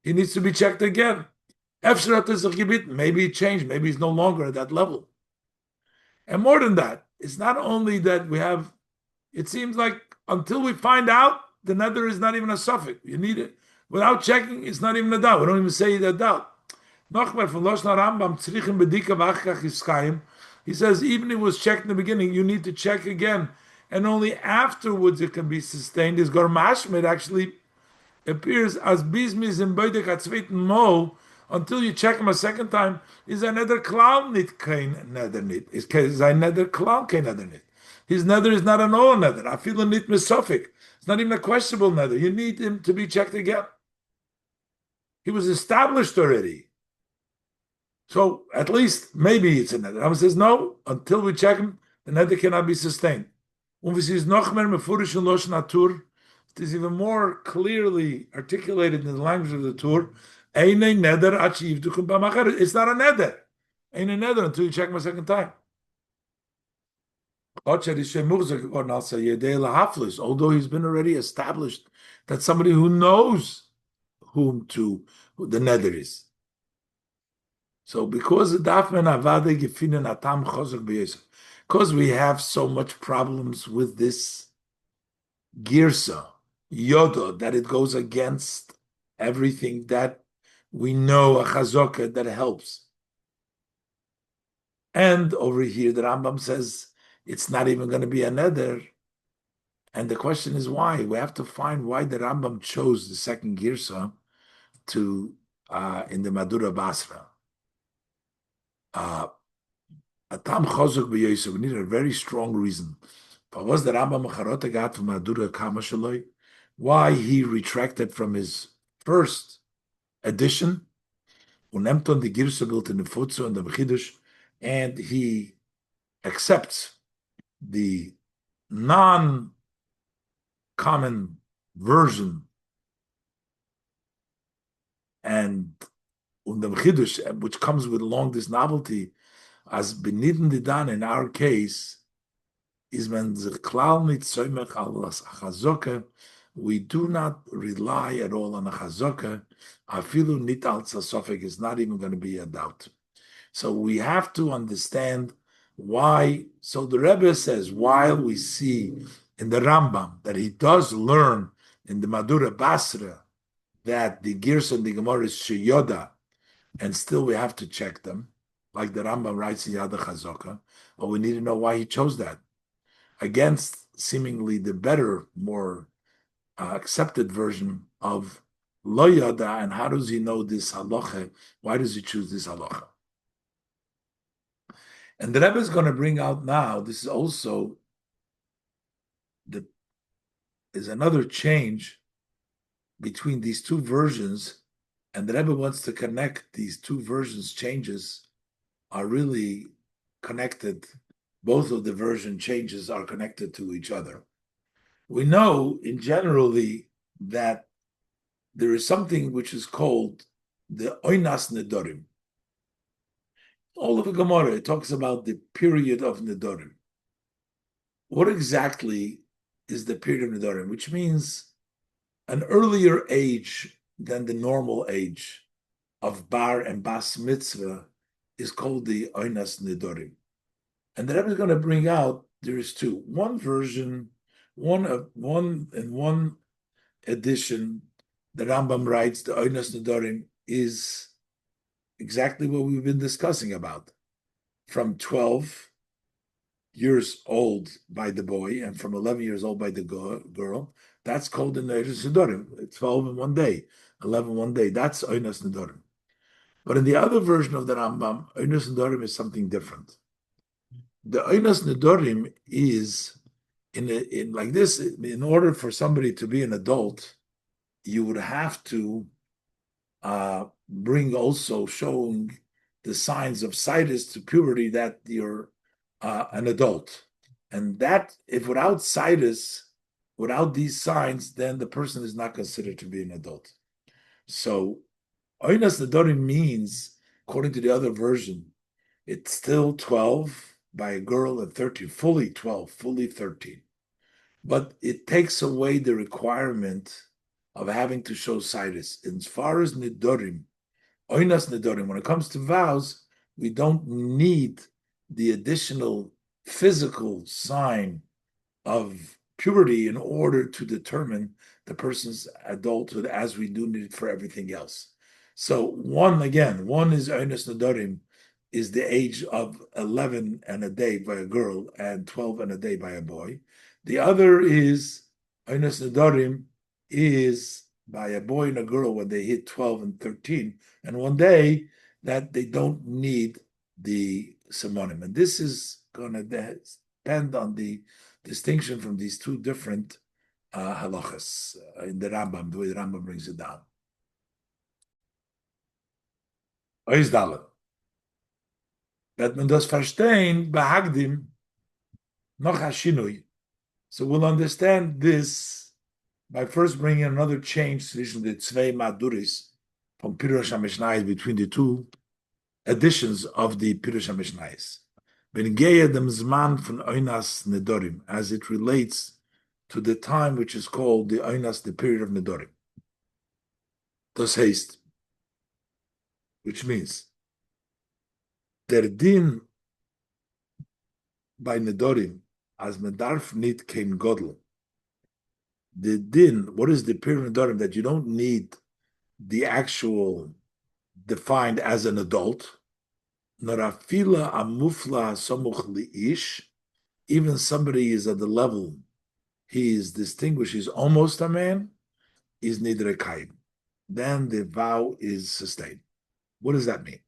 He needs to be checked again. Maybe he changed, maybe he's no longer at that level. And more than that, it's not only that we have, it seems like until we find out, the nether is not even a suffix. You need it. Without checking, it's not even a doubt. We don't even say that doubt. He says, even if it was checked in the beginning, you need to check again. And only afterwards it can be sustained. This Gormashmid actually appears as Bismis in Beidek Atzveten Mo until you check him a second time. Is another clown nit kein nether nit? Is another clown kein nether nit? His nether is not an all nether. I feel a nit misophic. It's not even a questionable nether. You need him to be checked again. He was established already. So at least maybe it's a nether. Rambam says no, until we check him, the nether cannot be sustained. It is even more clearly articulated in the language of the Tur. It's not a nether. Ain't a nether until you check him a second time. Although he's been already established, that's somebody who knows who the nether is. So because we have so much problems with this girsa, yoda, that it goes against everything that we know, a chazokah that helps. And over here, the Rambam says it's not even going to be a neder. And the question is why? We have to find why the Rambam chose the second girsa to in the Madura Basra. Atam chozuk b'yosef. We need a very strong reason. Was the Rambam Macharota got from Madura Kamashaloi? Why he retracted from his first edition, unemton the girsa built in the Futsu and the Mechidush, and he accepts the non-common version and the Mechidush, which comes with along this novelty, as beniden didan in our case, is when the klal nit soymech al chazokah, we do not rely at all on a chazokah. Afilu nit al tzasofik is not even going to be a doubt. So we have to understand why. So the Rebbe says, while we see in the Rambam that he does learn in the Madura Basra that the Girs and the Gemara is sheyoda, and still we have to check them, like the Rambam writes in Yad Chazokah, but we need to know why he chose that, against seemingly the better, more accepted version of Lo Yada, and how does he know this halacha? Why does he choose this halacha? And the Rebbe is going to bring out now, this is also is another change between these two versions, and the Rebbe wants to connect these two versions. Changes are really connected. Both of the version changes are connected to each other. We know in generally that there is something which is called the Oinas Nedorim. All of the Gemara, it talks about the period of Nedorim. What exactly is the period of Nedorim? Which means an earlier age than the normal age of Bar and Bas Mitzvah is called the Oinas Nedorim. And the Rebbe is going to bring out, there is two. One version, one edition The Rambam writes the Oynas Nedorim is exactly what we've been discussing about. From 12 years old by the boy and from 11 years old by the girl, that's called the Oynas Nedorim. 12 in one day, 11 one day. That's Oynas Nedorim. But in the other version of the Rambam, Oynas Nedorim is something different. The Oynas Nedorim is in like this. In order for somebody to be an adult, you would have to bring also showing the signs of situs to puberty that you're an adult. And that, if without situs, without these signs, then the person is not considered to be an adult. So, Oynas Nedorim means, according to the other version, it's still 12 by a girl and 13, fully 12, fully 13. But it takes away the requirement of having to show situs. As far as Nedorim, Oynas Nedorim, when it comes to vows, we don't need the additional physical sign of puberty in order to determine the person's adulthood as we do need it for everything else. So one is Oynas Nedorim, is the age of 11 and a day by a girl and 12 and a day by a boy. The other is Oynas Nedorim is by a boy and a girl when they hit 12 and 13, and one day that they don't need the simonim. And this is going to depend on the distinction from these two different halachas in the Rambam, the way the Rambam brings it down. Oizdalen. That man das verstehen, behagdim, noch hashinui. So we'll understand this by first bringing another change between the Tzvei Maduris from Pirush HaMishnayis, between the two editions of the Pirush HaMishnayis. Ben Geya dem Zman von Oynas Nedorim, as it relates to the time which is called the Oynas, the period of Nedorim. Das heißt, which means der Din by Nedorim, as Medarf nit kein Godel. The Din, what is the period of Nedorim? That you don't need the actual defined as an adult. Norafila amufla somuch liish, even somebody is at the level he is distinguished, he's almost a man, is nidrekayim. Then the vow is sustained. What does that mean?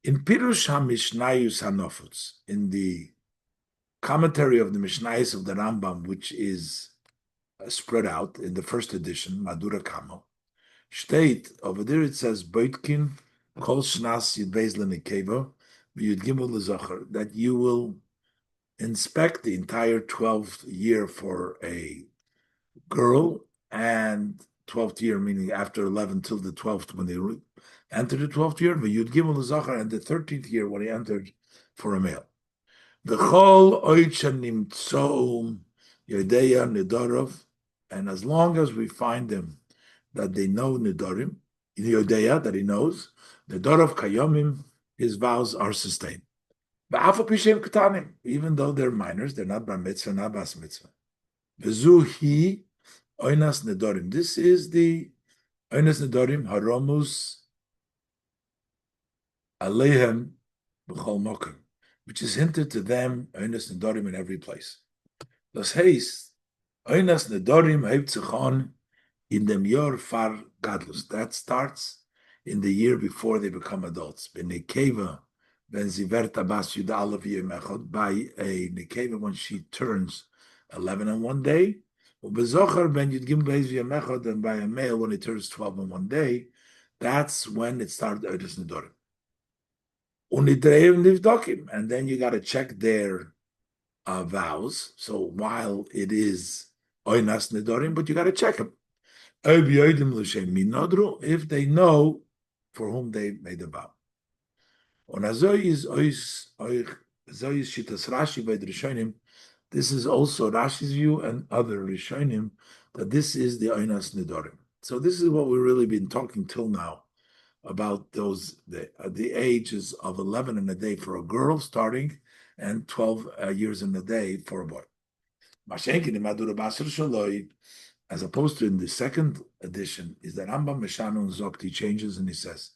In Pirush HaMishnayus HaNofutz, in the commentary of the Mishnayos of the Rambam, which is spread out in the first edition, Madura Kamo, state over there it says, Boitkin kol shnas yud beis lenikeva v'yud gimel lezocher, that you will inspect the entire 12th year for a girl, and 12th year, meaning after 11 till the 12th, when they entered the 12th year, v'yud gimel lezocher, and the 13th year when he entered for a male. V'chol oicha nimtzoum yodeya nidorov, and as long as we find them that they know nidorim, yodeya, that he knows, nidorov kayomim, his vows are sustained. Even though they're minors, they're not bar mitzvah, not bas mitzvah. V'zuhi oynas nedorim. This is the oynas nedorim haromus alehem b'chol mokum, which is hinted to them oynas nedorim in every place. Das heißt, oynas nedorim heibtzachon in dem yor far gadlus. That starts in the year before they become adults. B'nekeva when Ziverta Bas Yudalav Yemechot, by a Nekeva when she turns 11 in one day, Ubezocher Ben Yudgim Beis Yemechot, and by a male when he turns 12 in one day, that's when it started Oynas Nedorim. Unidreim Nivdokim, and then you got to check their vows. So while it is Oynas Nedorim, but you got to check them. If they know for whom they made a vow. This is also Rashi's view and other Rishonim, that this is the Oynas Nedorim. So this is what we've really been talking till now about those the ages of 11 in a day for a girl starting, and 12 years in a day for a boy. as opposed to in the second edition, is that Rambam Meshanu Zokt, he changes and he says,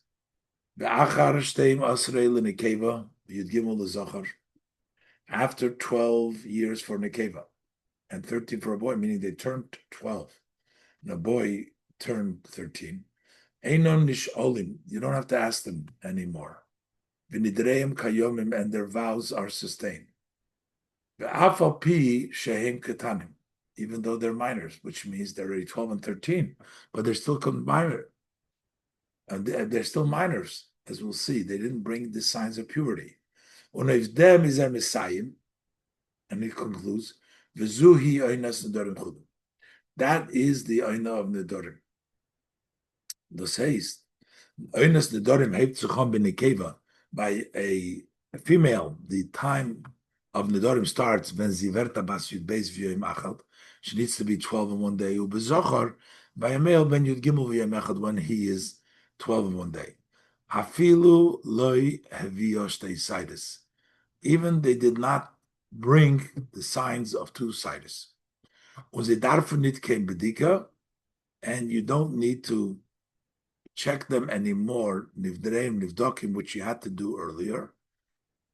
Ve'achar shteim asrei l'nekeva, Yud Gimel l'zochar, after 12 years for nekeva, and 13 for a boy, meaning they turned 12, and a boy turned 13. Einon nisholim, you don't have to ask them anymore. V'nidreim kayomim, and their vows are sustained. Ve'afal pi shehem ketanim, even though they're minors, which means they're already 12 and 13, but they're still minor. And they're still minors, as we'll see. They didn't bring the signs of purity. And he concludes, that is the Oina of Nedorim. This says, Oinas Nedorim Heipzuchon Benekeva, by a female, the time of Nedorim starts when Ziverta Bas Yud Beis V'Yoyim Achad. She needs to be 12 in one day. Ubezochar, by a male, when Yud Gimel V'Yoyim Achad, when he is 12 in one day. Hafilu loy heviyosh. Even they did not bring the signs of two sidis. Uzedarfunit came bedika, and you don't need to check them anymore. Nivdreim, nivdokim, which you had to do earlier.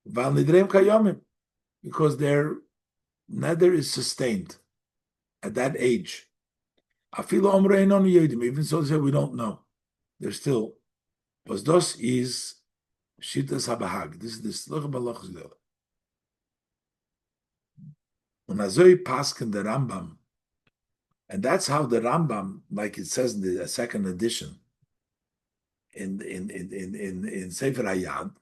Val nidreim kayomim, because their nether is sustained at that age. Afilu omreinon yedim, even so they say we don't know. They're still. Was das is Shitas Habahag. This is the Sluch Balach Zdel. Und azoi pasken the Rambam, and that's how the Rambam, like it says in the second edition, in Sefer Hayad,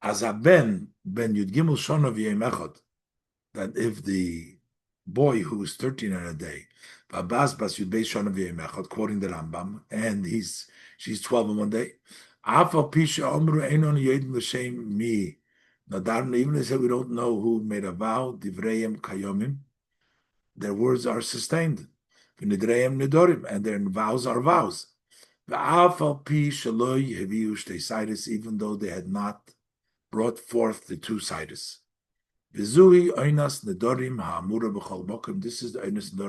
as a ben Yud Gimel Shona V'Yem, that if the boy who is 13 in a day, Babas Bas Yud Beis Shona V'Yem, quoting the Rambam, and she's 12 in one day. Even they say we don't know who made a vow, divrayim kayomim, their words are sustained. And their vows are vows. Even though they had not brought forth the two sides. This is the Einas Nedorim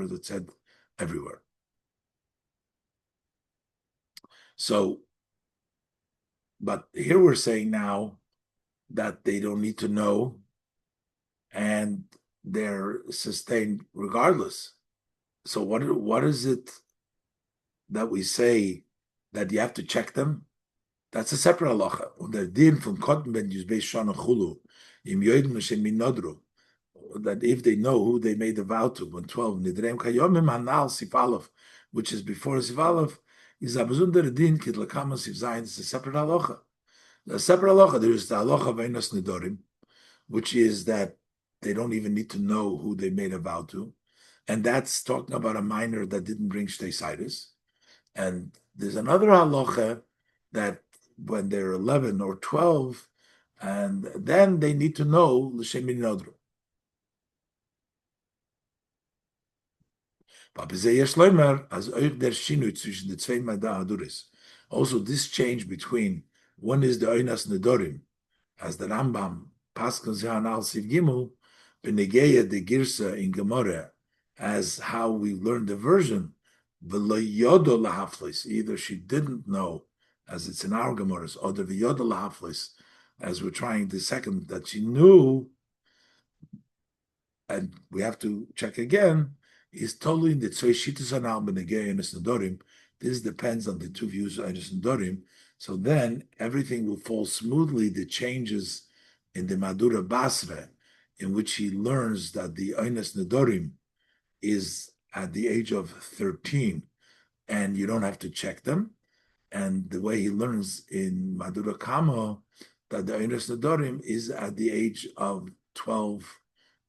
that said everywhere. So, but here we're saying now that they don't need to know, and they're sustained regardless. So what is it that we say that you have to check them? That's a separate halacha. That if they know who they made the vow to, when 12, which is before Sifalev, is a besondere din kit lakama sif zayin. It's a separate halacha. The separate halacha, there is the halacha of Einas Nedorim, which is that they don't even need to know who they made a vow to, and that's talking about a minor that didn't bring shteisidus. And there's another halacha that when they're 11 or 12, and then they need to know l'shem minodru. Also, this change between one is the Einas Nedorim, as the Rambam Paskan Zehan Al Siv Gimel, Benegeya de Girsa in Gemara, as how we learned the version, V'loyodo lahaflis, either she didn't know, as it's in our Gemaras, or the V'yodo lahaflis, as we're trying the second, that she knew, and we have to check again, is totally in the Tzvei Shittas Anal Benegeya and Nedorim. This depends on the two views of Einas Nedorim. So then everything will fall smoothly. The changes in the Madura Basra, in which he learns that the Einas Nedorim is at the age of 13, and you don't have to check them. And the way he learns in Madura Kamo, that the Einas Nedorim is at the age of 12,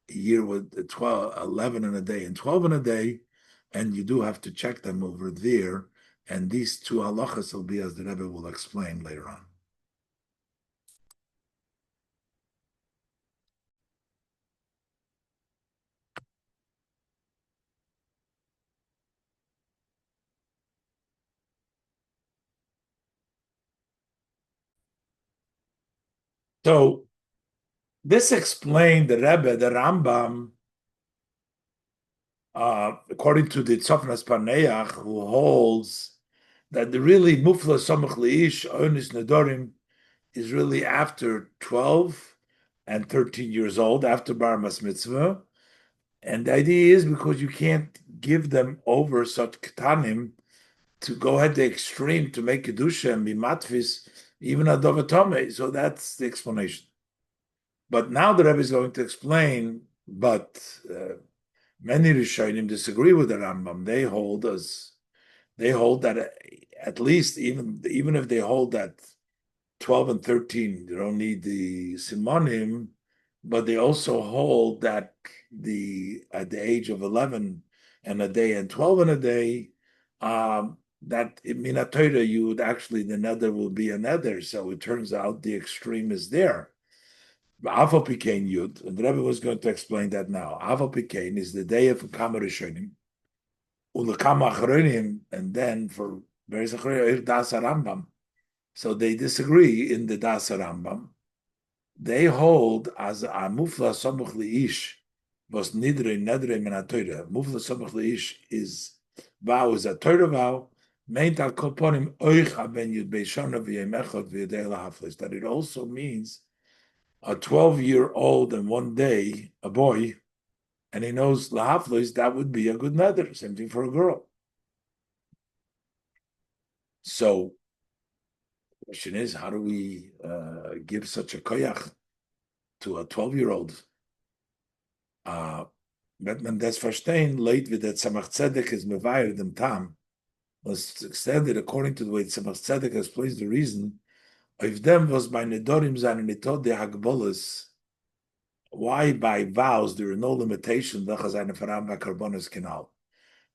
a year with 12, 11 in a day and 12 in a day, and you do have to check them over there. And these two halachas will be, as the Rebbe will explain later on. So this explained the Rebbe, the Rambam, according to the Tzofnas Paneach, who holds that the really Mufla Samach Leish Onis Nedorim is really after 12 and 13 years old, after Bar Mas Mitzvah. And the idea is because you can't give them over such ketanim to go ahead the extreme to make kedusha and be matfis, even a dovatome. So that's the explanation. But now the Rebbe is going to explain. But many Rishonim disagree with the Rambam. They hold that at least even if they hold that 12 and 13 they don't need the simonim, but they also hold that at the age of 11 and a day and 12 and a day, that in Torah you would actually, the nether will be a nether. So it turns out the extreme is there. Avo Pikein Yud, and the Rebbe was going to explain that now. Avo Pikein is the day of Kama Rishonim, Ulekama Achronim, and then for various Achronim, Das Rambam. So they disagree in the Das Rambam. They hold as a Mufla Somuch Leish was Nidre Nedre Min Torah. Mufla Somuch Leish is vow is a Torah vow. Meint al Koponim Oich Aben Yud Beishana V'Yemechot V'Yedei Lahaflis. That it also means a 12-year-old and one day, a boy, and he knows lahaflis, that would be a good nether. Same thing for a girl. So the question is, how do we give such a koyach to a 12-year-old? Wird man das verstehen, leit wie der Tzemach Tzedek is mevayer dem tam, was extended according to the way Tzemach Tzedek explains the reason, if them was by nedorim zan mitod de hagbolas. Why by vows there are no limitations?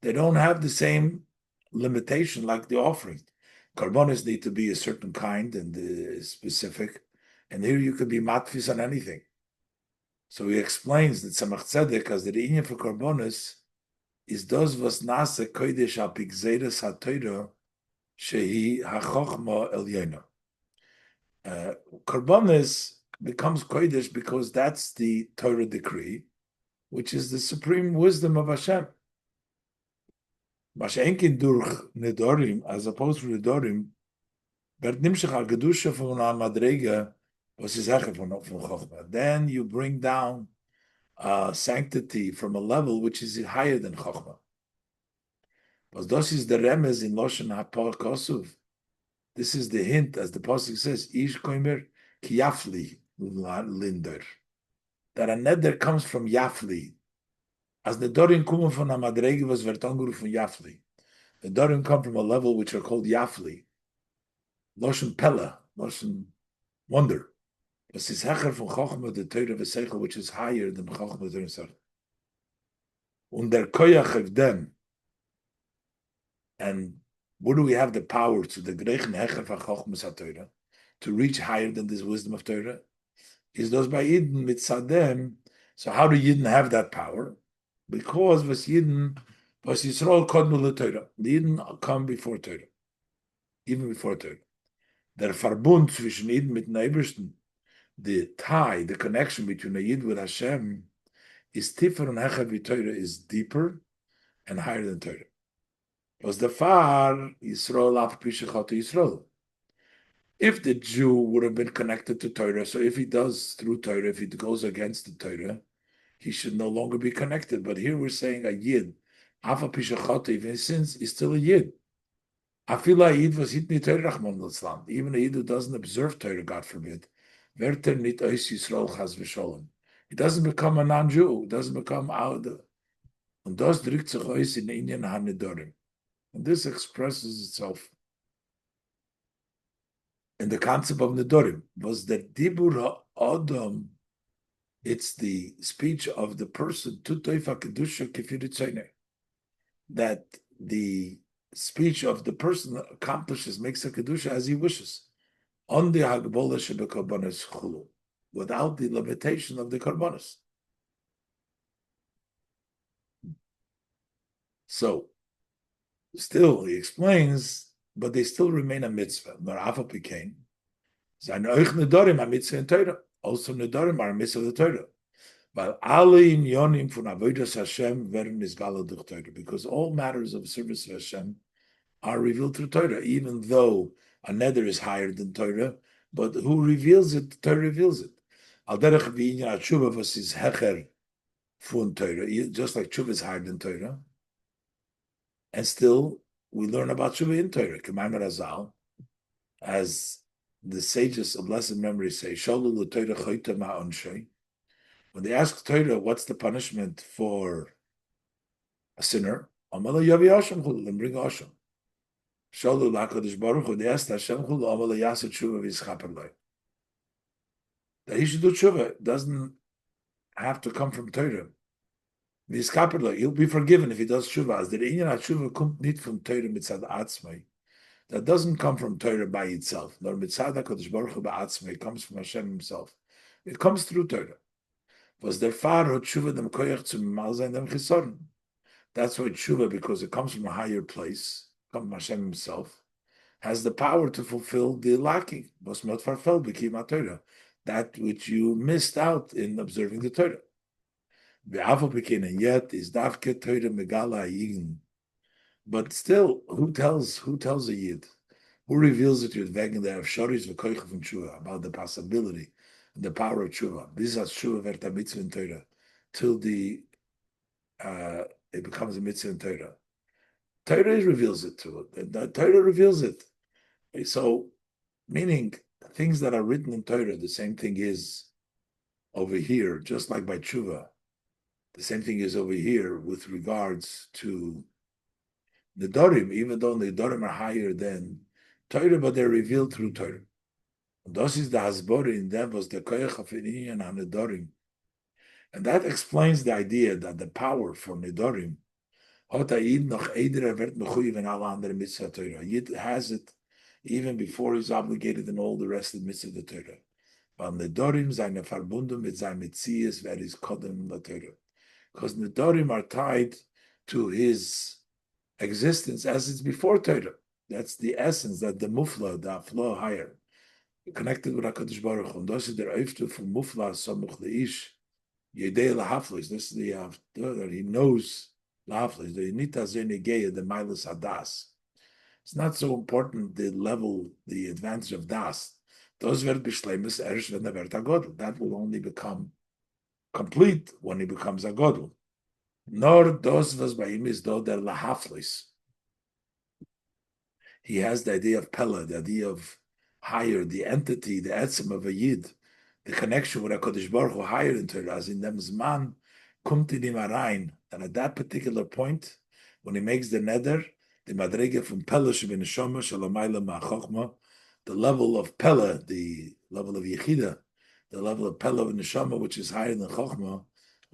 They don't have the same limitation like the offering. Karbonis need to be a certain kind and specific, and here you could be matfis on anything. So he explains that Tzemach Tzedek, as the inyan for karbonis is those was nase kodesh al pigzeres ha'toira shehi ha'chochma elyena. Karbonis becomes kodesh because that's the Torah decree, which is the supreme wisdom of Hashem. Mashenkin durch nedorim, as opposed to nedorim, werd nimshach al gedusha from a madrega was his hecher from chochma. Then you bring down sanctity from a level which is higher than chochma. But this is the remez in loshen hapar kosuv. This is the hint, as the pasuk says, ish koimer ki yafli linder. That a neder comes from yafli. As the Dorim kommen von a madrege was wird angerufen Yafli. The Dorim come from a level which are called Yafli. Loshen Pella, Loshen wonder. Das ist hecher von Chochma, the Torah v'Seichel, which is higher than Chochma himself. Und der Koyach of them. And where do we have the power to the Grechen hecher von Chochma Torah to reach higher than this wisdom of Torah? Is those by Yidden mitzadem. So how do Yidden have that power? Because was Yisrael kodmu l'Torah. The Yidden come before Torah, even before Torah. Der Verbund zwischen Yidden mit Neighborsten, the tie, the connection between a Yid with Hashem, is tiefer and hecher with Torah, is deeper and higher than Torah. Was the far Yisrael af pishachot Yisrael. If the Jew would have been connected to Torah, so if he does through Torah, if he goes against the Torah, he should no longer be connected. But here we're saying a Yid, Afa Pishachot, even his sins, is still a Yid. Afila Yid was hit Torah Rachman Litzlan. Even a Yid who doesn't observe Torah, God forbid, Werter nit Ois Yisrael Chas V'Sholem. He doesn't become a non-Jew. He doesn't become out. And das drückt sich aus in Inyan HaNedorim. And this expresses itself in the concept of Nedorim. Was the Dibur HaAdam. It's the speech of the person, that the speech of the person accomplishes, makes a kedusha as he wishes, on the hagbola shebekarbanos chulu, without the limitation of the karbanos. So, still he explains, but they still remain a mitzvah. Narafa became, also nedarim are a mitzvah of the Torah. Weil alle Inyonim von Avodas Hashem werden misgalot durch Torah, because all matters of service to Hashem are revealed through Torah, even though a neder is higher than Torah, but who reveals it? Torah reveals it. Al derech v'inyan tshuva was is hecher fun Torah, just like tshuva is higher than Torah, and still we learn about tshuva in Torah. K'maimer Razal, as the sages of blessed memory say, Shalu l'Torah choyta ma'onshei. When they ask Torah, what's the punishment for a sinner? Amala yavi Hashem chulu, and bring Hashem. Shalu l'Hakadosh Baruch Hu, they asked Hashem chulu, Amala yaseh tshuva v'yischaper loy. That he should do tshuva. It doesn't have to come from Torah. V'yischaper loy, he'll be forgiven if he does tshuva. As the inyan tshuva kommt nicht from Torah mitzad atzmai. That doesn't come from Torah by itself. Nor mitzad HaKadosh Baruch Hu ba'atzmai. It comes from Hashem himself. It comes through Torah. Was der Faro tshuva dem koyach zum mal sein dem chisoren. That's why tshuva, because it comes from a higher place, comes from Hashem himself, has the power to fulfill the lacking. Was not fulfilled b'kiymat Torah, that which you missed out in observing the Torah. Ve'afal b'kin, and yet is davke Torah megala yigen. But still, who tells a yid? Who reveals it to you? Wegen der Afsharis v'koyach from tshuva, about the possibility, the power of tshuva. This is tshuva verta mitzvah in Torah, till it becomes a mitzvah in Torah. Torah reveals it to it. The Torah reveals it. So, meaning things that are written in Torah, the same thing is over here, just like by tshuva. The same thing is over here with regards to the Dorim, even though the Dorim are higher than Torah, but they're revealed through Torah. Das is the Hasbori, and that was the Koyach of Inyan and Nedorim. And that explains the idea that the power for Nedorim, Yid has it even before he's obligated in all the rest of the mitzvah of the Torah. Weil Nedorim seine verbunden mit seinem Metzies, wer is Kodem la Torah. Because Nedorim are tied to his existence as it's before Torah. That's the essence, that the mufla, the flow higher, connected with HaKadosh Baruch Hu. And das is der Eiftu from mufla samuch leish yedei lahaflis. This is the that he knows lahaflis. The nita zenegeya, the milas hadas. It's not so important the level, the advantage of das. Those wird bishleimus erst when the wird agodl. That will only become complete when he becomes a godl. Nor those was by him is though der lahaflis. He has the idea of Pella, the idea of higher, the entity, the etzem of a yid, the connection with HaKadosh Baruch Hu higher in Torah, as in dem Zman, kumt in him arayin. And at that particular point, when he makes the neder, the madrege from Pella shebin neshama shalamayla ma'chochma, the level of Pella, the level of Yechida, the level of Pella of neshama, which is higher than Chochma,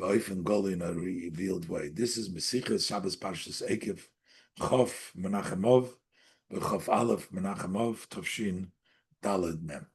va'ofen goli in a revealed way. This is Mesichas Shabbos Parshas Ekev, Chof Menachemov, Chof Aleph Menachemov, Tovshin Daled Mem.